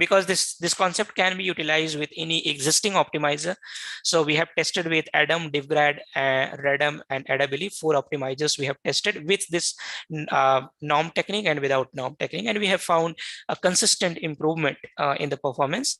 because this concept can be utilized with any existing optimizer. So we have tested with Adam, DivGrad, Redum, and Adably, 4 optimizers we have tested with this norm technique and without norm technique, and we have found a consistent improvement in the performance.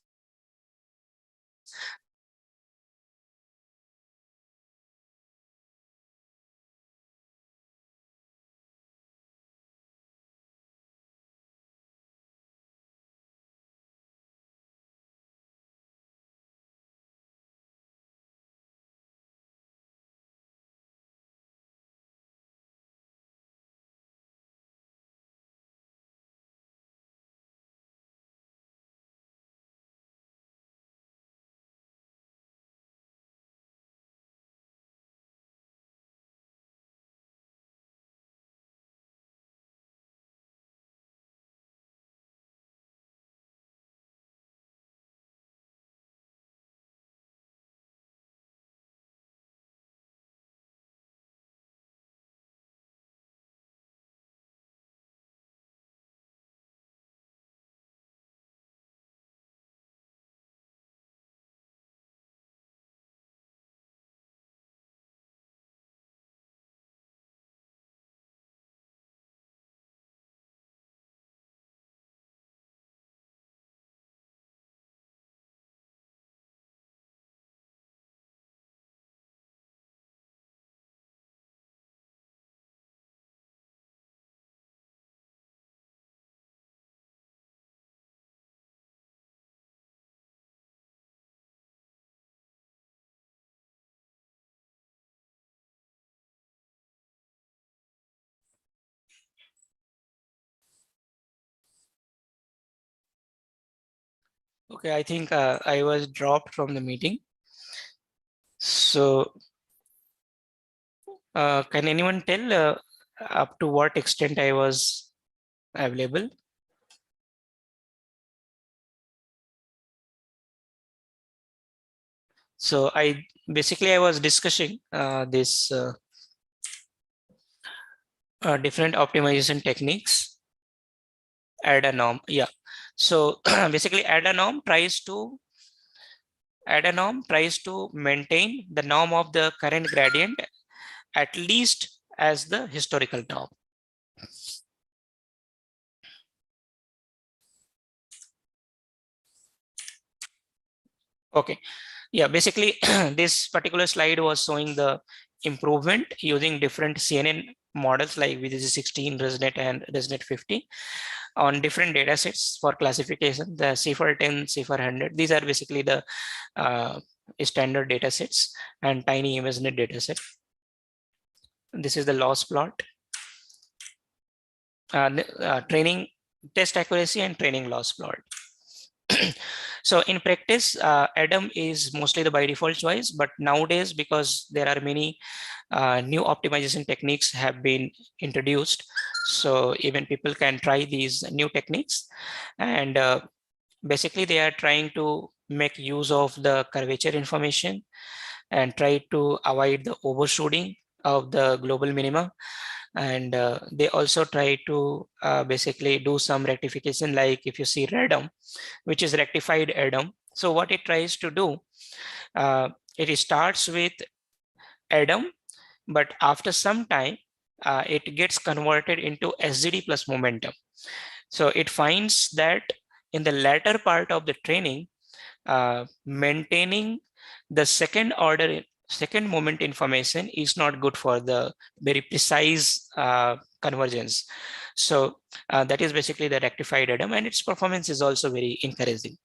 Okay, I think I was dropped from the meeting. So can anyone tell up to what extent I was available? So I was discussing this different optimization techniques. Add a norm, yeah. So basically add a norm tries to maintain the norm of the current gradient at least as the historical norm. Okay, yeah, basically this particular slide was showing the improvement using different CNN models like VGG16, ResNet, and ResNet 50 on different data sets for classification. The CIFAR 10, CIFAR 100, these are basically the standard data sets, and tiny ImageNet data set. This is the loss plot. Training test accuracy and training loss plot. So in practice, Adam is mostly the by default choice, but nowadays, because there are many new optimization techniques have been introduced, so even people can try these new techniques, and basically they are trying to make use of the curvature information and try to avoid the overshooting of the global minima. And they also try to basically do some rectification, like if you see Redum, which is rectified Adam. So what it tries to do, it starts with Adam, but after some time, it gets converted into SGD plus momentum. So it finds that in the latter part of the training, maintaining the second order second moment information is not good for the very precise convergence. So that is basically the rectified ADAM, and its performance is also very encouraging.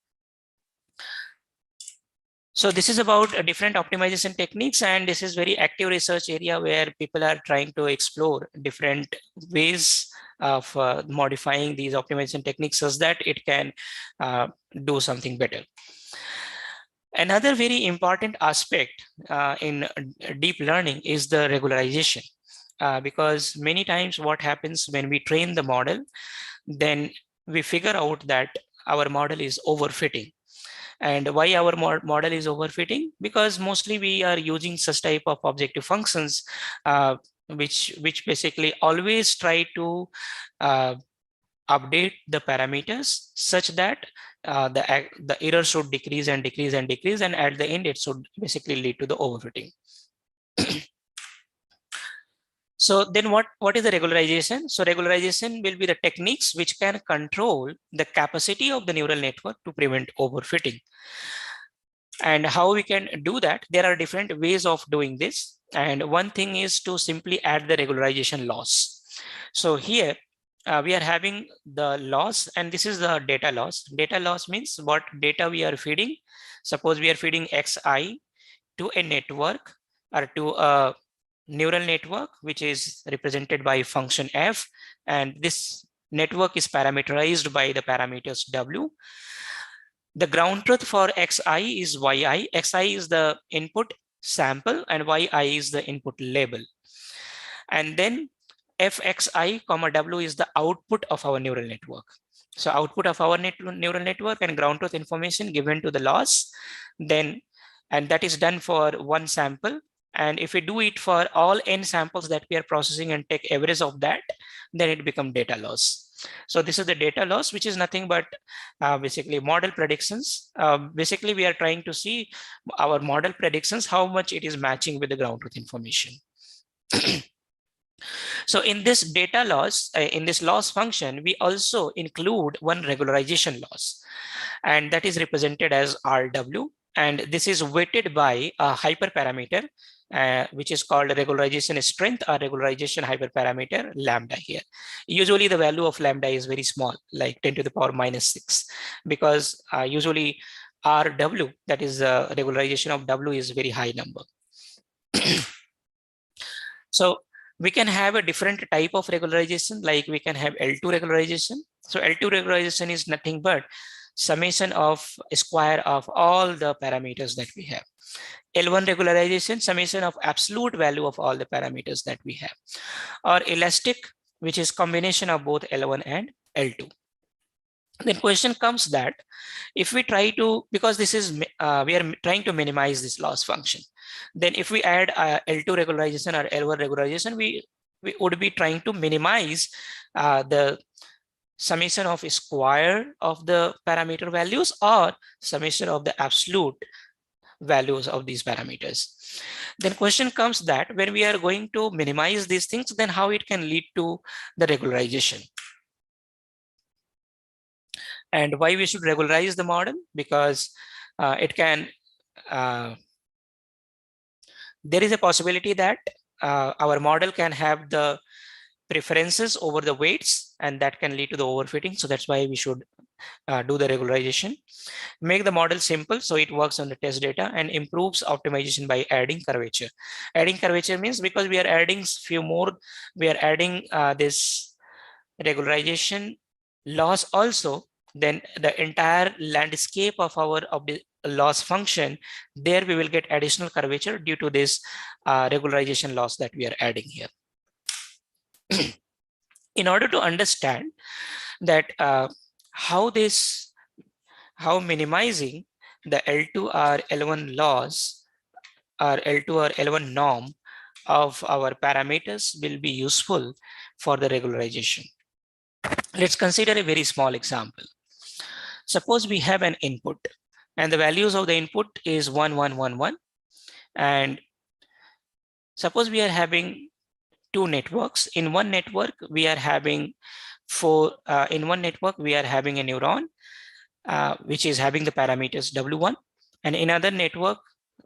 So this is about different optimization techniques, and this is very active research area where people are trying to explore different ways of modifying these optimization techniques so that it can do something better. Another very important aspect in deep learning is the regularization, because many times what happens when we train the model, then we figure out that our model is overfitting. And why our model is overfitting? Because mostly we are using such type of objective functions, which basically always try to update the parameters such that the error should decrease and decrease and decrease, and at the end it should basically lead to the overfitting. So then what is the regularization? So regularization will be the techniques which can control the capacity of the neural network to prevent overfitting. And how we can do that? There are different ways of doing this. And one thing is to simply add the regularization loss. So here we are having the loss, and this is the data loss. Data loss means what data we are feeding. Suppose we are feeding xi to a network or to a neural network, which is represented by function f, and this network is parameterized by the parameters w. The ground truth for xi is yi. Xi is the input sample and yi is the input label. And then fxi comma w is the output of our neural network. So output of our neural network and ground truth information given to the loss, then, and that is done for one sample. And if we do it for all n samples that we are processing and take average of that, then it becomes data loss. So this is the data loss, which is nothing but basically model predictions. Basically, we are trying to see our model predictions, how much it is matching with the ground truth information. So in this data loss, in this loss function, we also include one regularization loss, and that is represented as RW. And this is weighted by a hyperparameter, which is called regularization strength or regularization hyperparameter lambda here. Usually the value of lambda is very small, like 10 to the power minus 6, because usually RW, that is regularization of W, is very high number. So we can have a different type of regularization, like we can have L2 regularization. So L2 regularization is nothing but summation of square of all the parameters that we have. L1 regularization, summation of absolute value of all the parameters that we have. Or elastic, which is combination of both L1 and L2. Then question comes that if we try to, because this is, we are trying to minimize this loss function, then if we add L2 regularization or L1 regularization, we would be trying to minimize the summation of square of the parameter values or summation of the absolute values of these parameters. Then question comes that when we are going to minimize these things, then how it can lead to the regularization. And why we should regularize the model? Because it can, there is a possibility that our model can have the preferences over the weights, and that can lead to the overfitting. So that's why we should do the regularization. Make the model simple so it works on the test data, and improves optimization by adding curvature. Adding curvature means because we are adding few more, we are adding this regularization loss also, then the entire landscape of our loss function, there we will get additional curvature due to this regularization loss that we are adding here. In order to understand that how minimizing the L2 or L1 loss or L2 or L1 norm of our parameters will be useful for the regularization. Let's consider a very small example. Suppose we have an input and the values of the input is 1, 1, 1, 1. And suppose we are having two networks. In one network, we are having in one network, we are having a neuron, which is having the parameters W1. And in another network,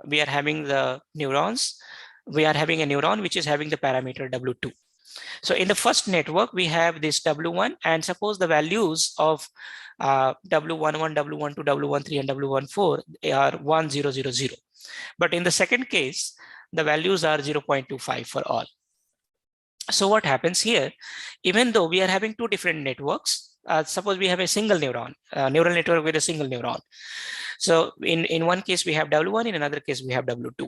we are having the neurons. We are having a neuron which is having the parameter W2. So in the first network, we have this W1, and suppose the values of W11, W12, W13, and W14 are 1, 0, 0, 0. But in the second case, the values are 0.25 for all. So what happens here, even though we are having two different networks, suppose we have a single neuron, neural network with a single neuron. So in one case, we have W1, in another case, we have W2.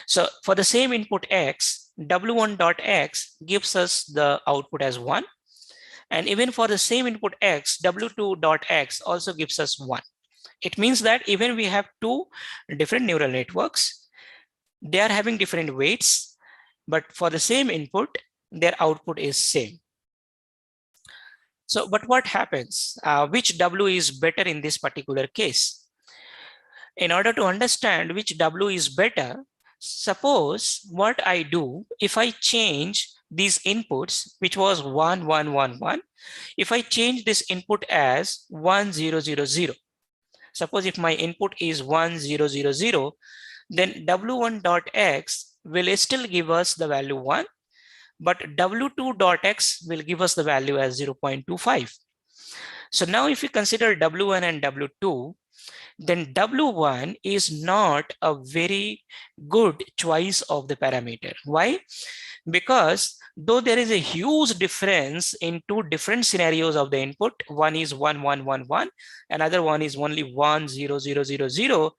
So for the same input X, W1.X gives us the output as 1. And even for the same input X, W2.X also gives us 1. It means that even we have two different neural networks, they are having different weights, but for the same input, their output is same. So, but what happens? Which W is better in this particular case? In order to understand which W is better, suppose what I do, if I change these inputs, which was 1, 1, 1, 1, if I change this input as 1, 0, 0, 0, suppose if my input is 1, 0, 0, 0, then W1.X will still give us the value 1, but W2.X will give us the value as 0.25. So now if you consider W1 and W2, then W1 is not a very good choice of the parameter. Why? Because though there is a huge difference in two different scenarios of the input, one is 1, 1, 1, 1, another one is only 1, 0, 0, 0, 0.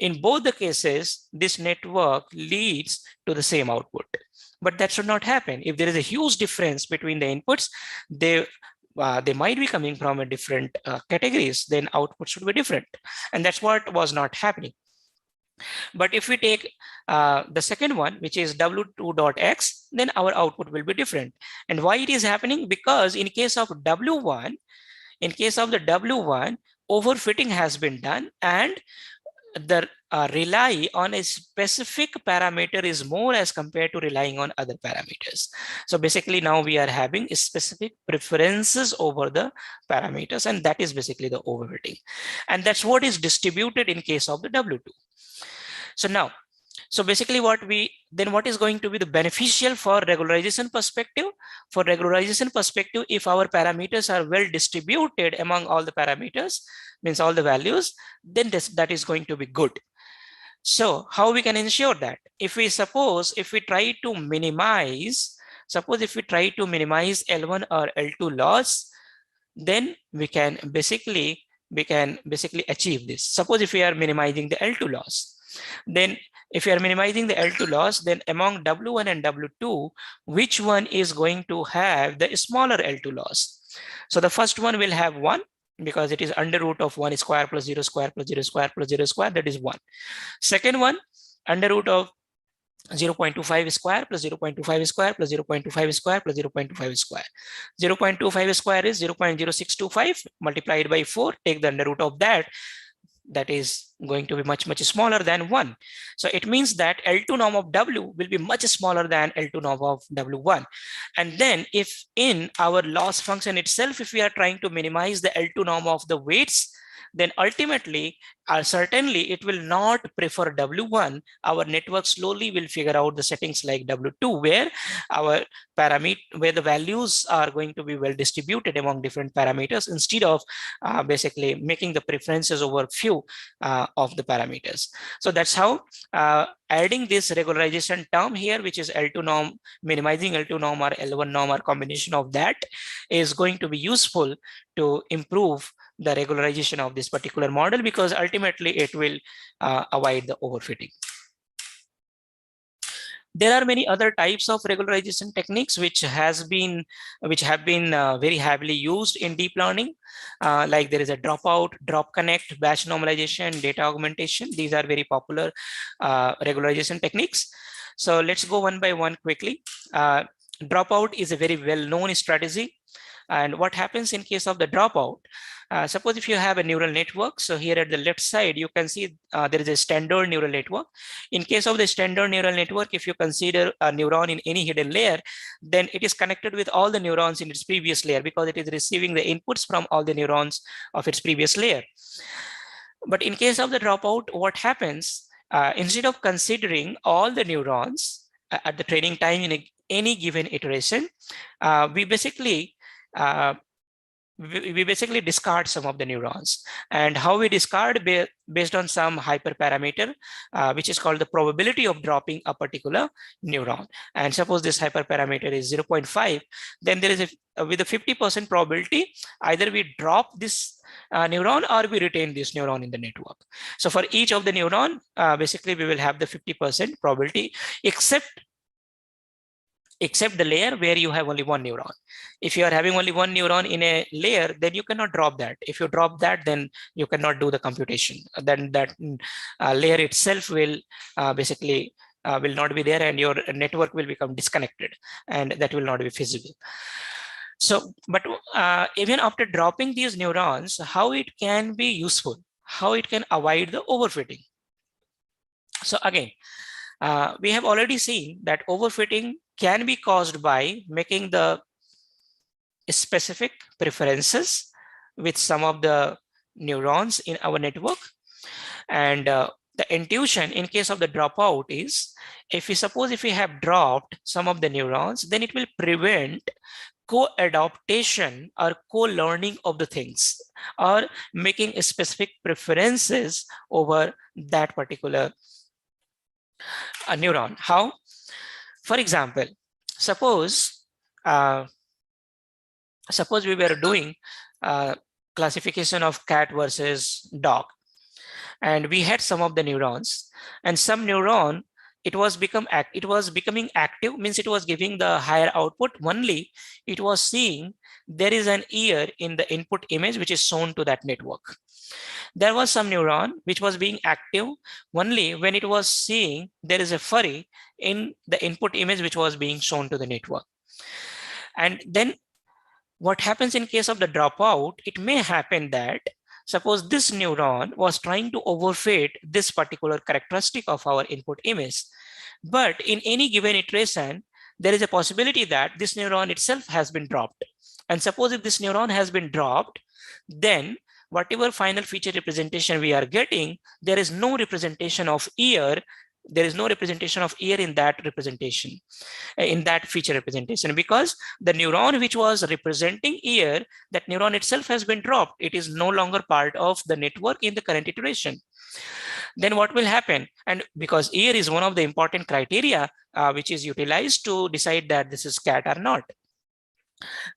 In both the cases, this network leads to the same output. But that should not happen. If there is a huge difference between the inputs, they might be coming from a different categories, then output should be different. And that's what was not happening. But if we take the second one, which is W2.X, then our output will be different. And why it is happening? Because in case of W1, in case of the W1, overfitting has been done, and the rely on a specific parameter is more as compared to relying on other parameters. So basically now we are having specific preferences over the parameters, and that is basically the overfitting. And that's what is distributed in case of the W2. So now, so basically what is going to be the beneficial for regularization perspective? For regularization perspective, if our parameters are well distributed among all the parameters, means all the values, then that is going to be good. So how we can ensure that? If we try to minimize, suppose if we try to minimize L1 or L2 loss, then we can basically achieve this. Suppose if we are minimizing the L2 loss, then if you are minimizing the L2 loss, then among W1 and W2, which one is going to have the smaller L2 loss? So the first one will have 1, because it is under root of 1 square plus 0 square plus 0 square plus 0 square, that is 1. Second one, under root of 0.25 square plus 0.25 square plus 0.25 square plus 0.25 square. 0.25 square is 0.0625 multiplied by 4, take the under root of that. That is going to be much smaller than 1. So it means that L2 norm of W will be much smaller than L2 norm of W1. And then if in our loss function itself, if we are trying to minimize the L2 norm of the weights, then ultimately, certainly it will not prefer W1. Our network slowly will figure out the settings like W2, where our where the values are going to be well distributed among different parameters, instead of basically making the preferences over few of the parameters. So that's how adding this regularization term here, which is L2 norm, minimizing L2 norm or L1 norm or combination of that, is going to be useful to improve the regularization of this particular model, because ultimately it will avoid the overfitting. There are many other types of regularization techniques which have been very heavily used in deep learning. Like there is a dropout, drop connect, batch normalization, data augmentation. These are very popular regularization techniques. So let's go one by one quickly. Dropout is a very well-known strategy. And what happens in case of the dropout? Suppose if you have a neural network, so here at the left side, you can see there is a standard neural network. In case of the standard neural network, if you consider a neuron in any hidden layer, then it is connected with all the neurons in its previous layer, because it is receiving the inputs from all the neurons of its previous layer. But in case of the dropout, what happens? instead of considering all the neurons at the training time in any given iteration, we basically discard some of the neurons. And how we discard based on some hyperparameter, which is called the probability of dropping a particular neuron. And suppose this hyperparameter is 0.5, then there is with a 50% probability, either we drop this neuron or we retain this neuron in the network. So for each of the neuron, basically we will have the 50% probability, except the layer where you have only one neuron. If you are having only one neuron in a layer, then you cannot drop that. If you drop that, then you cannot do the computation. Then that layer itself will basically will not be there, and your network will become disconnected, and that will not be feasible. So, but even after dropping these neurons, how it can be useful, how it can avoid the overfitting. So again, we have already seen that overfitting can be caused by making the specific preferences with some of the neurons in our network. And the intuition in case of the dropout is, if we have dropped some of the neurons, then it will prevent co-adaptation or co-learning of the things, or making specific preferences over that particular neuron. How? For example, suppose we were doing classification of cat versus dog, and we had some of the neurons, and some neuron, it was becoming active, means it was giving the higher output only. It was seeing there is an ear in the input image which is shown to that network. There was some neuron which was being active only when it was seeing there is a furry in the input image which was being shown to the network. And then what happens in case of the dropout, it may happen that suppose this neuron was trying to overfit this particular characteristic of our input image, but in any given iteration, there is a possibility that this neuron itself has been dropped. And suppose if this neuron has been dropped, then whatever final feature representation we are getting, there is no representation of ear. There is no representation of ear in that representation, in that feature representation, because the neuron which was representing ear, that neuron itself has been dropped. It is no longer part of the network in the current iteration. Then what will happen? And because ear is one of the important criteria which is utilized to decide that this is cat or not,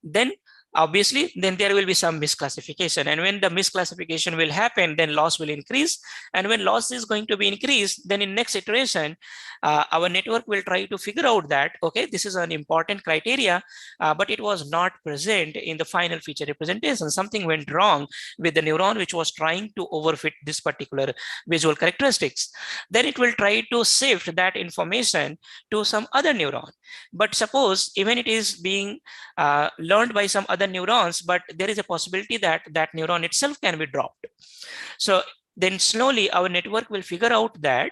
then obviously then there will be some misclassification, and when the misclassification will happen, then loss will increase. And when loss is going to be increased, then in next iteration our network will try to figure out that, okay, this is an important criteria, but it was not present in the final feature representation. Something went wrong with the neuron which was trying to overfit this particular visual characteristics. Then it will try to shift that information to some other neuron. But suppose even it is being learned by some other neurons, but there is a possibility that that neuron itself can be dropped. So then slowly our network will figure out that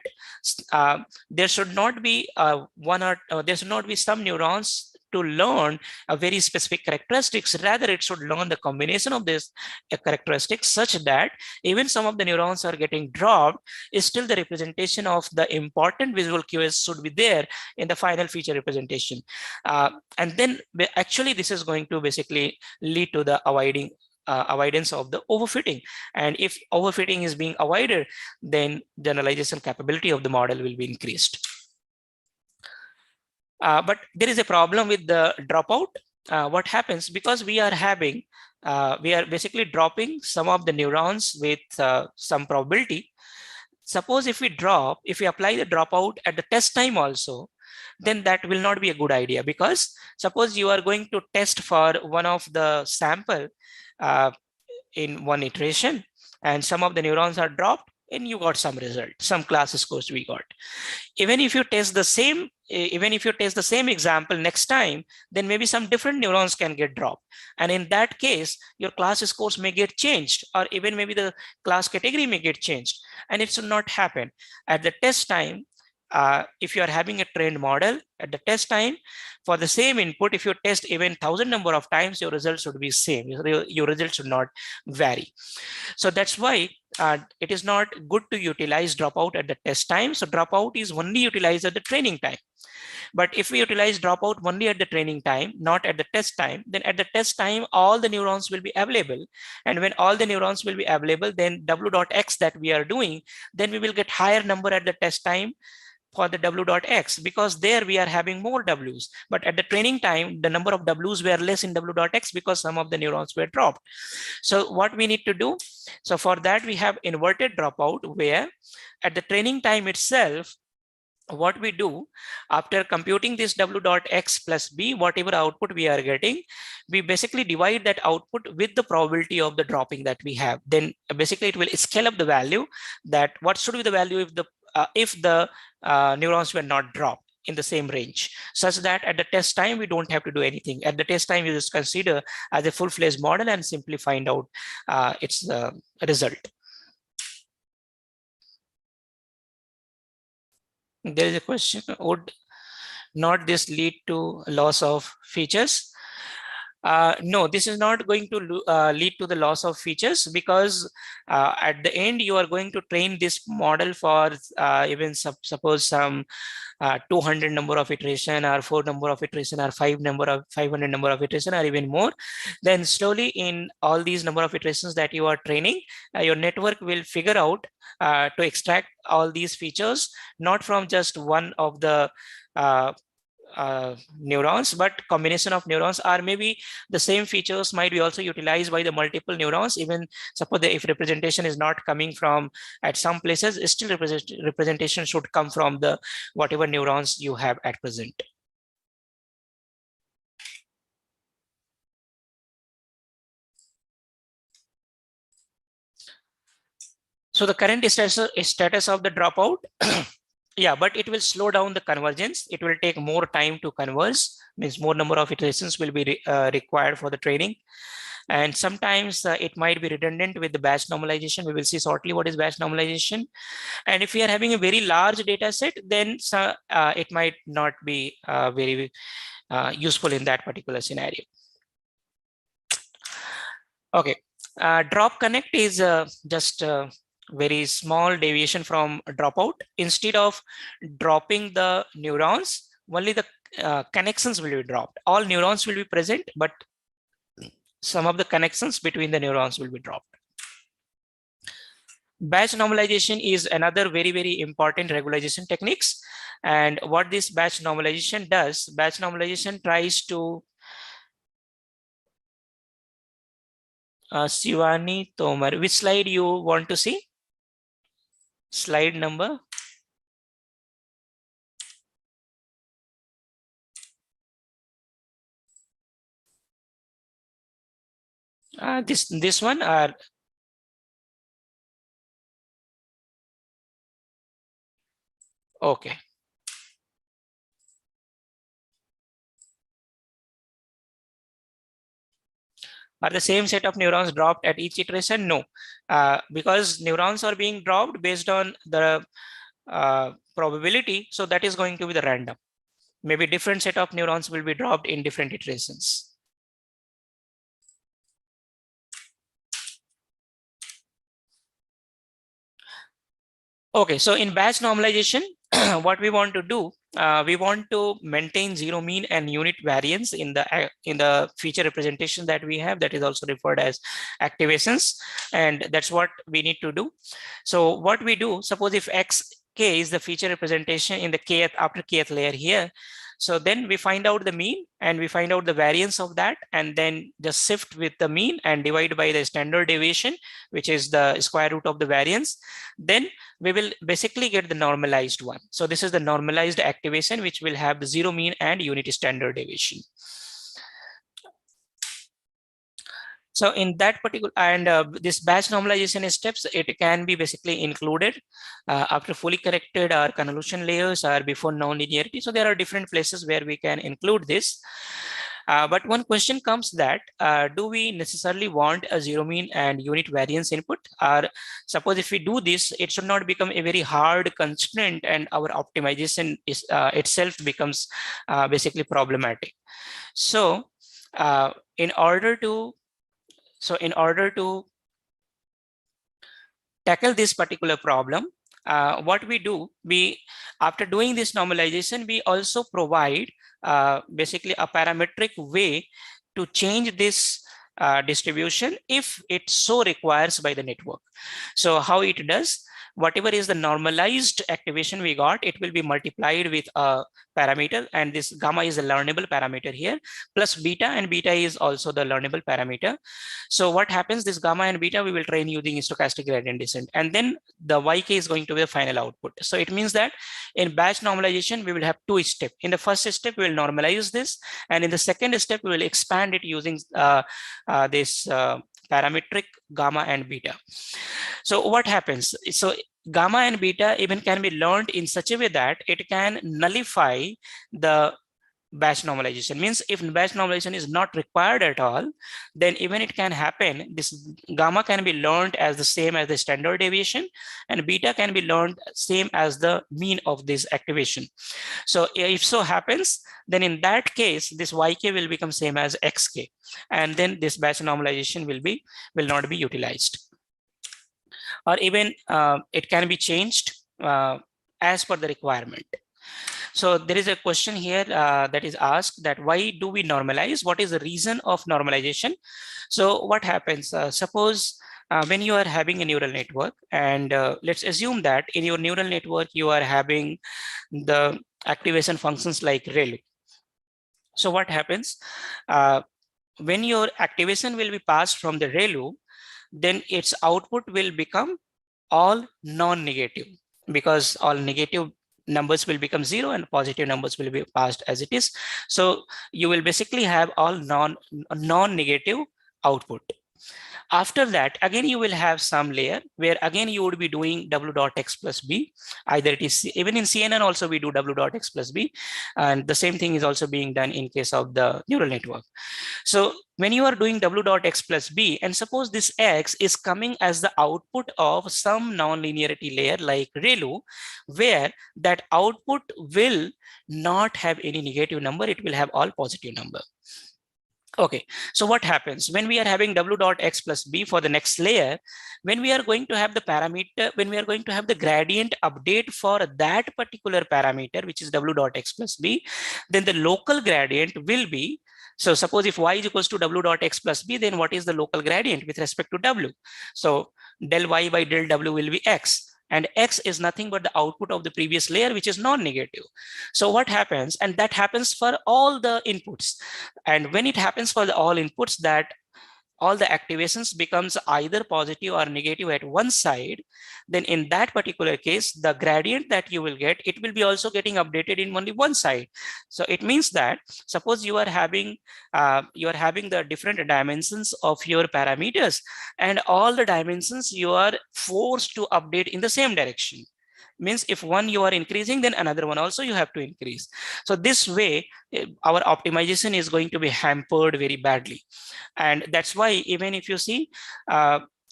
there should not be there should not be some neurons to learn a very specific characteristics. Rather, it should learn the combination of these characteristics such that even some of the neurons are getting dropped, is still the representation of the important visual cues should be there in the final feature representation. And then actually this is going to basically lead to the avoidance of the overfitting. And if overfitting is being avoided, then generalization capability of the model will be increased. But there is a problem with the dropout. What happens, because we are basically dropping some of the neurons with some probability. Suppose if we apply the dropout at the test time also, then that will not be a good idea, because suppose you are going to test for one of the sample in one iteration, and some of the neurons are dropped, and you got some result, some class scores we got. Even if you test the same example next time, then maybe some different neurons can get dropped. And in that case, your class scores may get changed, or even maybe the class category may get changed. And it should not happen. At the test time, if you are having a trained model, at the test time, for the same input, if you test even 1,000 number of times, your results should be same. Your results should not vary. So that's why it is not good to utilize dropout at the test time. So dropout is only utilized at the training time. But if we utilize dropout only at the training time, not at the test time, then at the test time, all the neurons will be available. And when all the neurons will be available, then W dot X that we are doing, then we will get higher number at the test time for the W dot X, because there we are having more Ws. But at the training time, the number of Ws were less in W dot X because some of the neurons were dropped. So what we need to do? So for that, we have inverted dropout, where at the training time itself, what we do, after computing this W dot X plus B, whatever output we are getting, we basically divide that output with the probability of the dropping that we have. Then basically it will scale up the value, that what should be the value if the neurons were not dropped in the same range, such that at the test time we don't have to do anything. At the test time, you just consider as a full-fledged model and simply find out its result. There is a question: would not this lead to loss of features? No, this is not going to lead to the loss of features, because at the end you are going to train this model for even suppose some 200 number of iteration, or 4 number of iteration, or 500 number of iteration, or even more. Then slowly in all these number of iterations that you are training, your network will figure out to extract all these features, not from just one of the neurons, but combination of neurons, or maybe the same features might be also utilized by the multiple neurons. Even suppose if representation is not coming from at some places, still representation should come from the whatever neurons you have at present. So the current status of the dropout, yeah, but it will slow down the convergence. It will take more time to converge, means more number of iterations will be required for the training. And sometimes it might be redundant with the batch normalization. We will see shortly what is batch normalization. And if we are having a very large data set, then it might not be very useful in that particular scenario. Okay, drop connect is just very small deviation from dropout. Instead of dropping the neurons, only the connections will be dropped. All neurons will be present, but some of the connections between the neurons will be dropped. Batch normalization is another very, very important regularization techniques. And what this batch normalization does, batch normalization tries to Shivani Tomar, which slide you want to see? Slide number. This one, or okay. Are the same set of neurons dropped at each iteration? No, because neurons are being dropped based on the probability. So that is going to be the random. Maybe different set of neurons will be dropped in different iterations. Okay, so in batch normalization, what we want to do, we want to maintain zero mean and unit variance in the feature representation that we have, that is also referred as activations, and that's what we need to do. So what we do, suppose if xk is the feature representation in the kth after kth layer here, so then we find out the mean and we find out the variance of that, and then just shift with the mean and divide by the standard deviation, which is the square root of the variance. Then we will basically get the normalized one. So this is the normalized activation, which will have the zero mean and unit standard deviation. So in that particular, and this batch normalization steps, it can be basically included after fully corrected or convolution layers or before nonlinearity. So there are different places where we can include this. But one question comes that, do we necessarily want a zero mean and unit variance input? Or suppose if we do this, it should not become a very hard constraint and our optimization is, itself becomes basically problematic. So in order to tackle this particular problem, what we do, after doing this normalization, we also provide basically a parametric way to change this distribution if it so requires by the network. So how it does, whatever is the normalized activation we got, it will be multiplied with a parameter, and this gamma is a learnable parameter here, plus beta, and beta is also the learnable parameter. So what happens, this gamma and beta we will train using stochastic gradient descent, and then the yk is going to be the final output. So it means that in batch normalization we will have two steps. In the first step we will normalize this, and in the second step we will expand it using this parametric gamma and beta. So what happens? So gamma and beta even can be learned in such a way that it can nullify the batch normalization. Means if batch normalization is not required at all, then even it can happen, this gamma can be learned as the same as the standard deviation, and beta can be learned same as the mean of this activation. So if so happens, then in that case this yk will become same as xk, and then this batch normalization will not be utilized. Or even it can be changed as per the requirement. So there is a question here that is asked, that why do we normalize? What is the reason of normalization? So what happens? Suppose when you are having a neural network, and let's assume that in your neural network you are having the activation functions like ReLU. So what happens? When your activation will be passed from the ReLU, then its output will become all non-negative, because all negative numbers will become 0 and positive numbers will be passed as it is. So you will basically have all non-negative output. After that, again, you will have some layer where again you would be doing w dot x plus b. Either it is, even in CNN also we do w dot x plus b, and the same thing is also being done in case of the neural network. So when you are doing w dot x plus b, and suppose this x is coming as the output of some non-linearity layer like ReLU, where that output will not have any negative number, it will have all positive number. Okay, so what happens when we are having w dot x plus b for the next layer? When we are going to have the parameter, when we are going to have the gradient update for that particular parameter, which is w dot x plus b, then the local gradient will be, so suppose if y is equals to w dot x plus b, then what is the local gradient with respect to w? So del y by del w will be x. And x is nothing but the output of the previous layer, which is non-negative. So what happens, and that happens for all the inputs. And when it happens for all inputs, that all the activations becomes either positive or negative at one side, then in that particular case, the gradient that you will get, it will be also getting updated in only one side. So it means that suppose you are having the different dimensions of your parameters, and all the dimensions you are forced to update in the same direction. Means if one you are increasing, then another one also you have to increase. So this way our optimization is going to be hampered very badly. And that's why even if you see,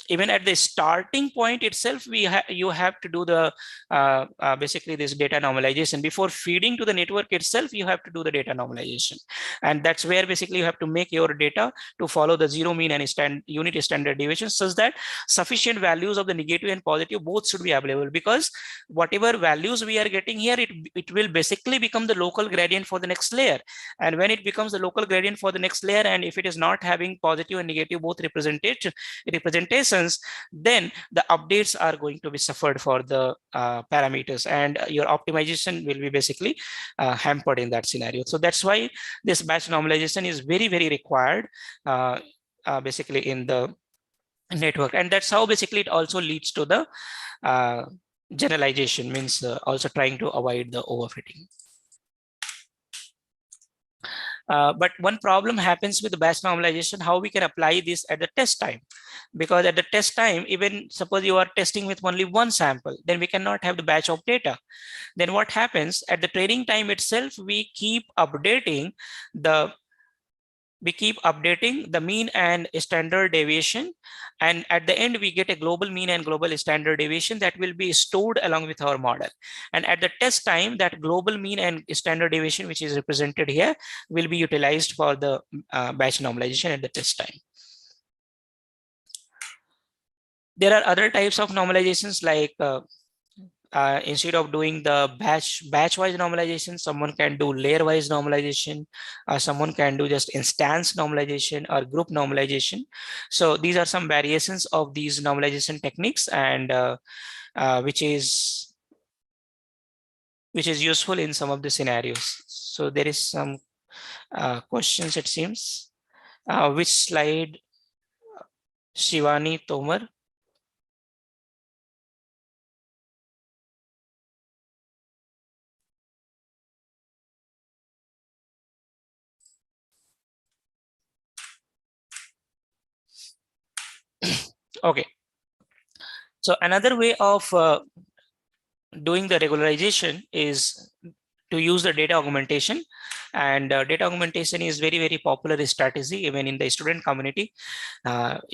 even at the starting point itself, you have to do the basically this data normalization before feeding to the network itself. You have to do the data normalization, and that's where basically you have to make your data to follow the zero mean and unit standard deviation, such that sufficient values of the negative and positive both should be available. Because whatever values we are getting here, it will basically become the local gradient for the next layer. And when it becomes the local gradient for the next layer, and if it is not having positive and negative both representations, then the updates are going to be suffered for the parameters, and your optimization will be basically hampered in that scenario. So that's why this batch normalization is very, very required basically in the network. And that's how basically it also leads to the generalization, means also trying to avoid the overfitting. But one problem happens with the batch normalization, how we can apply this at the test time. Because at the test time, even suppose you are testing with only one sample, then we cannot have the batch of data. Then what happens at the training time itself, we keep updating the mean and standard deviation, and at the end we get a global mean and global standard deviation that will be stored along with our model. And at the test time, that global mean and standard deviation, which is represented here, will be utilized for the batch normalization at the test time. There are other types of normalizations like instead of doing the batch-wise normalization, someone can do layer-wise normalization, someone can do just instance normalization or group normalization. So these are some variations of these normalization techniques, and which is useful in some of the scenarios. So there is some questions, it seems. Which slide, Shivani Tomar? Okay. So another way of doing the regularization is to use the data augmentation, and data augmentation is very popular strategy even in the student community.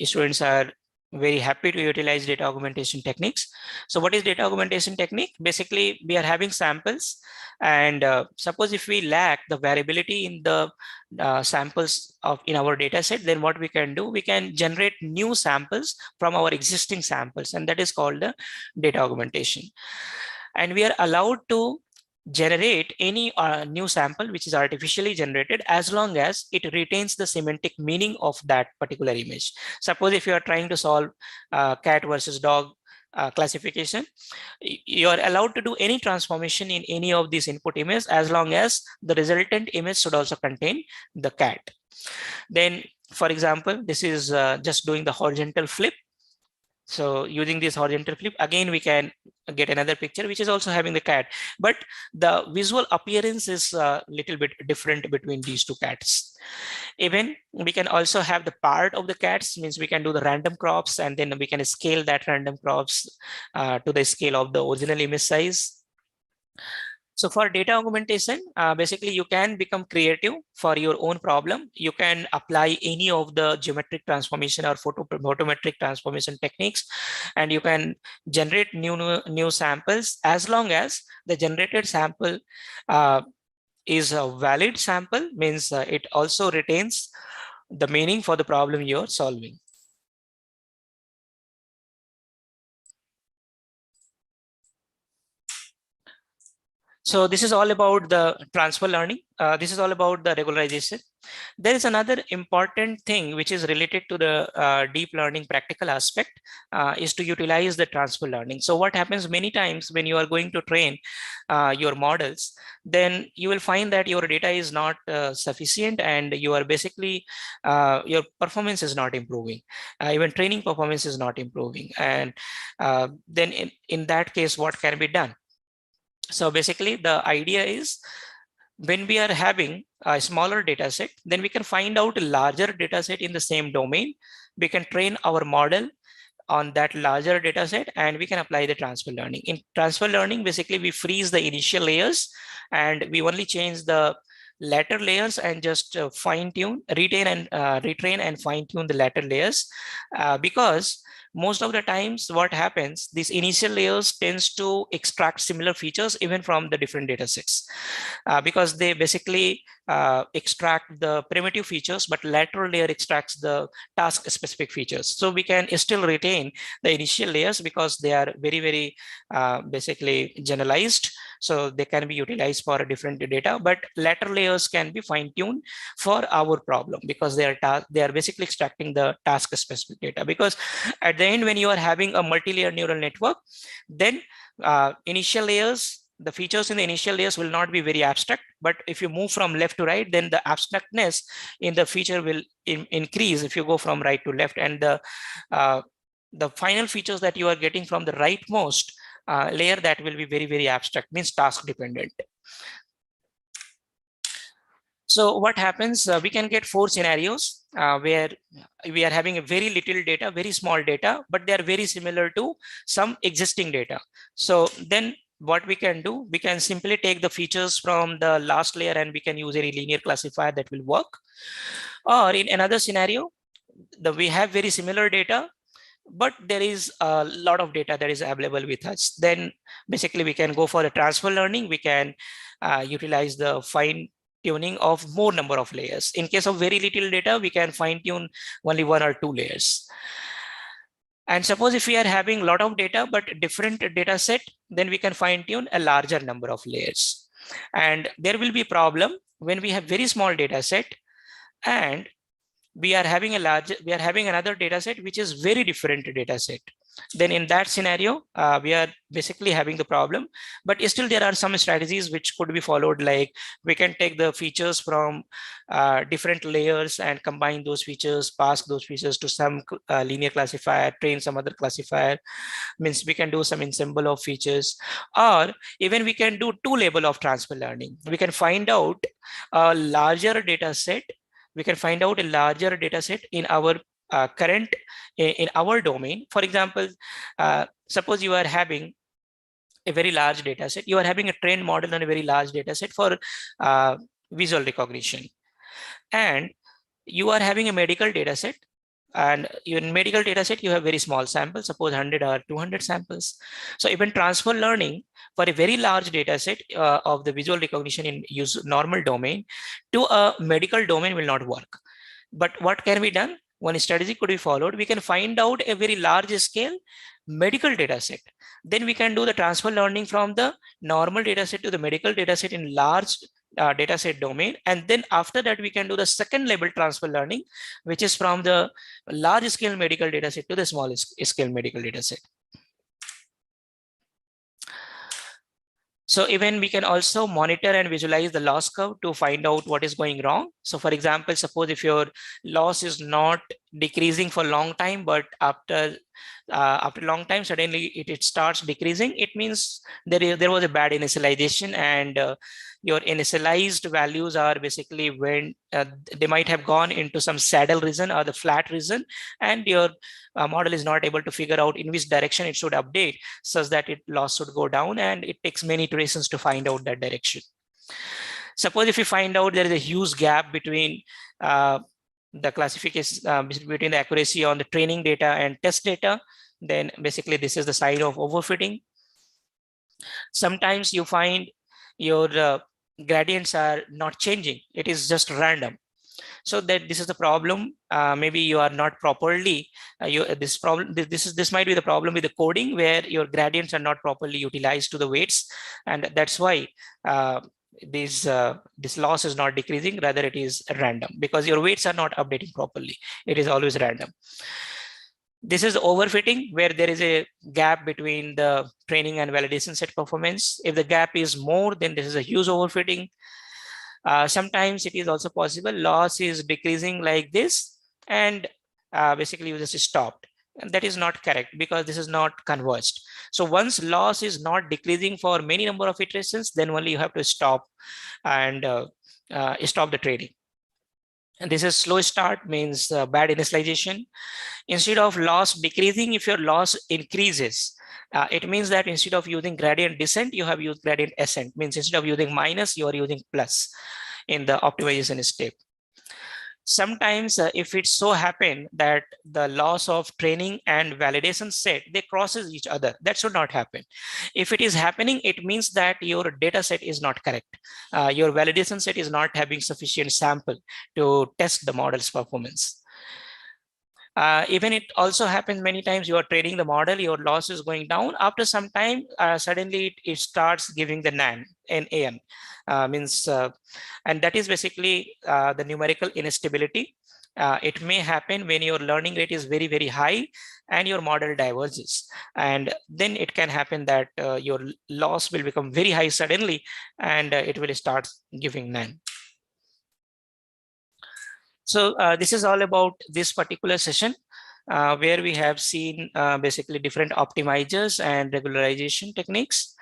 Students are very happy to utilize data augmentation techniques. So what is data augmentation technique? Basically, we are having samples, and suppose if we lack the variability in the samples of in our data set, then what we can do, we can generate new samples from our existing samples, and that is called the data augmentation. And we are allowed to generate any new sample which is artificially generated, as long as it retains the semantic meaning of that particular image. Suppose if you are trying to solve cat versus dog classification, you are allowed to do any transformation in any of these input images, as long as the resultant image should also contain the cat. Then, for example, this is just doing the horizontal flip. So using this horizontal flip, again, we can get another picture which is also having the cat, but the visual appearance is a little bit different between these two cats. Even we can also have the part of the cats, means we can do the random crops, and then we can scale that random crops to the scale of the original image size. So for data augmentation, basically you can become creative for your own problem. You can apply any of the geometric transformation or photometric transformation techniques, and you can generate new samples, as long as the generated sample uh, is a valid sample, means it also retains the meaning for the problem you're solving. So this is all about the transfer learning. This is all about the regularization. There is another important thing which is related to the deep learning practical aspect, is to utilize the transfer learning. So what happens many times when you are going to train your models, then you will find that your data is not sufficient, and you are basically your performance is not improving. Even training performance is not improving. And then in that case, what can be done? So basically, the idea is, when we are having a smaller data set, then we can find out a larger data set in the same domain. We can train our model on that larger data set, and we can apply the transfer learning. In transfer learning, basically, we freeze the initial layers, and we only change the latter layers and just fine tune, retrain and fine tune the latter layers, because most of the times what happens, these initial layers tends to extract similar features even from the different data sets, because they basically extract the primitive features, but lateral layer extracts the task specific features. So we can still retain the initial layers because they are very basically generalized, so they can be utilized for a different data, but lateral layers can be fine tuned for our problem, because they are basically extracting the task specific data. Because at the end, when you are having a multi-layer neural network, then initial layers, the features in the initial layers will not be very abstract, but if you move from left to right, then the abstractness in the feature will increase if you go from right to left, and the final features that you are getting from the rightmost layer, that will be very abstract, means task dependent. So what happens, we can get 4 scenarios where we are having a very little data, very small data, but they are very similar to some existing data. So then what we can do, we can simply take the features from the last layer, and we can use any linear classifier that will work. Or in another scenario, we have very similar data, but there is a lot of data that is available with us. Then basically we can go for a transfer learning. We can utilize the fine tuning of more number of layers. In case of very little data, we can fine tune only 1 or 2 layers. And suppose if we are having a lot of data, but different data set, then we can fine tune a larger number of layers. And there will be a problem when we have very small data set and we are having another data set which is very different data set. Then in that scenario, we are basically having the problem, but still there are some strategies which could be followed. Like we can take the features from different layers and combine those features, pass those features to some linear classifier, train some other classifier. Means we can do some ensemble of features, or even we can do two level of transfer learning. We can find out a larger data set. We can find out a larger data set in our current in our domain. For example, suppose you are having a very large data set. You are having a trained model on a very large data set for visual recognition, and you are having a medical data set. And in medical data set, you have very small samples, suppose 100 or 200 samples. So even transfer learning for a very large data set of the visual recognition in use normal domain to a medical domain will not work. But what can be done? One strategy could be followed. We can find out a very large scale medical data set. Then we can do the transfer learning from the normal data set to the medical data set in large data set domain. And then after that, we can do the second level transfer learning, which is from the large scale medical data set to the small scale medical data set. So even we can also monitor and visualize the loss curve to find out what is going wrong. So for example, suppose if your loss is not decreasing for a long time, but after a long time, suddenly it starts decreasing, it means there was a bad initialization, and your initialized values are basically when they might have gone into some saddle region or the flat region, and your model is not able to figure out in which direction it should update such that it loss should go down, and it takes many iterations to find out that direction. Suppose if you find out there is a huge gap between the classification between the accuracy on the training data and test data, then basically this is the sign of overfitting. Sometimes you find your gradients are not changing, it is just random. So that this is the problem. Maybe you are not properly this might be the problem with the coding, where your gradients are not properly utilized to the weights, and that's why this loss is not decreasing, rather it is random, because your weights are not updating properly. It is always random. This is overfitting, where there is a gap between the training and validation set performance. If the gap is more, then this is a huge overfitting. Sometimes it is also possible loss is decreasing like this, and basically you just stopped. And that is not correct, because this is not converged. So once loss is not decreasing for many number of iterations, then only you have to stop and stop the training. And this is slow start, means bad initialization. Instead of loss decreasing, if your loss increases, it means that instead of using gradient descent, you have used gradient ascent. Means instead of using minus, you are using plus in the optimization step. Sometimes if it so happen that the loss of training and validation set, they crosses each other, that should not happen. If it is happening, it means that your data set is not correct. Your validation set is not having sufficient sample to test the model's performance. Even it also happens many times you are training the model, your loss is going down. After some time, suddenly it starts giving the NAN, NAN. And that is basically the numerical instability. It may happen when your learning rate is very, very high and your model diverges. And then it can happen that your loss will become very high suddenly, and it will start giving NAN. So this is all about this particular session, where we have seen basically different optimizers and regularization techniques.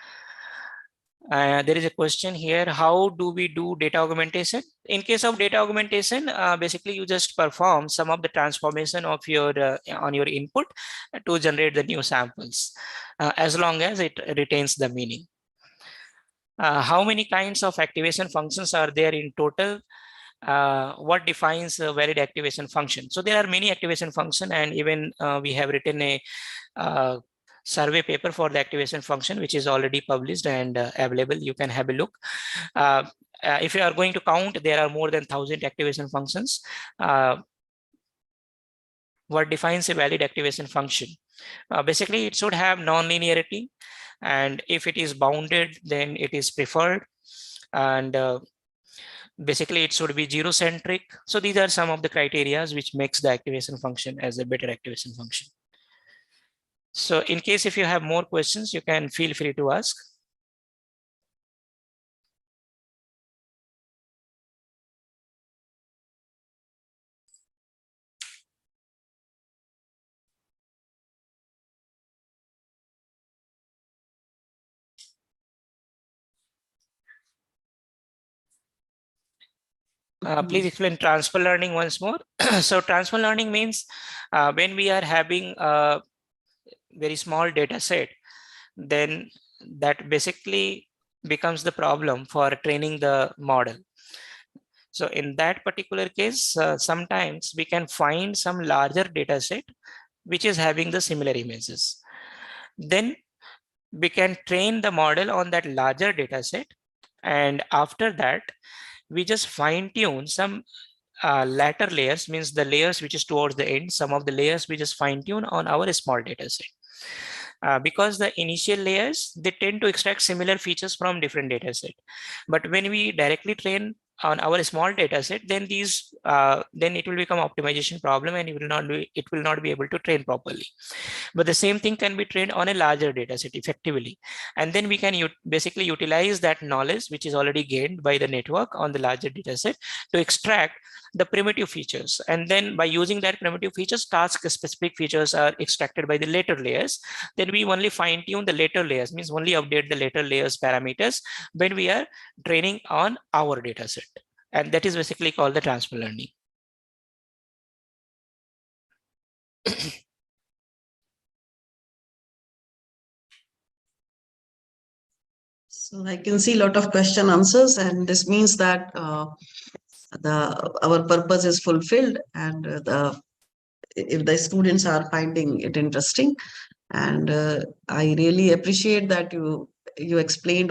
There is a question here: how do we do data augmentation? In case of data augmentation, basically you just perform some of the transformation of your on your input to generate the new samples, as long as it retains the meaning. How many kinds of activation functions are there in total? What defines a valid activation function? So there are many activation function, and even we have written a survey paper for the activation function, which is already published and available. You can have a look. If you are going to count, there are more than 1,000 activation functions. What defines a valid activation function? Basically, it should have non-linearity, and if it is bounded, then it is preferred. And basically, it should be zero-centric. So these are some of the criteria which makes the activation function as a better activation function. So in case if you have more questions, you can feel free to ask. Please explain transfer learning once more. So transfer learning means when we are having a very small data set, then that basically becomes the problem for training the model. So in that particular case, sometimes we can find some larger data set which is having the similar images. Then we can train the model on that larger data set. And after that, we just fine tune some latter layers, means the layers which is towards the end, some of the layers we just fine tune on our small data set. Because the initial layers, they tend to extract similar features from different data set. But when we directly train on our small data set, then then it will become optimization problem, and it will not be able to train properly. But the same thing can be trained on a larger data set effectively. And then we can basically utilize that knowledge which is already gained by the network on the larger data set to extract the primitive features. And then by using that primitive features, task specific features are extracted by the later layers. Then we only fine tune the later layers, means only update the later layers parameters when we are training on our data set. And that is basically called the transfer learning. So I can see a lot of question answers, and this means that our purpose is fulfilled, and if the students are finding it interesting, and I really appreciate that you explained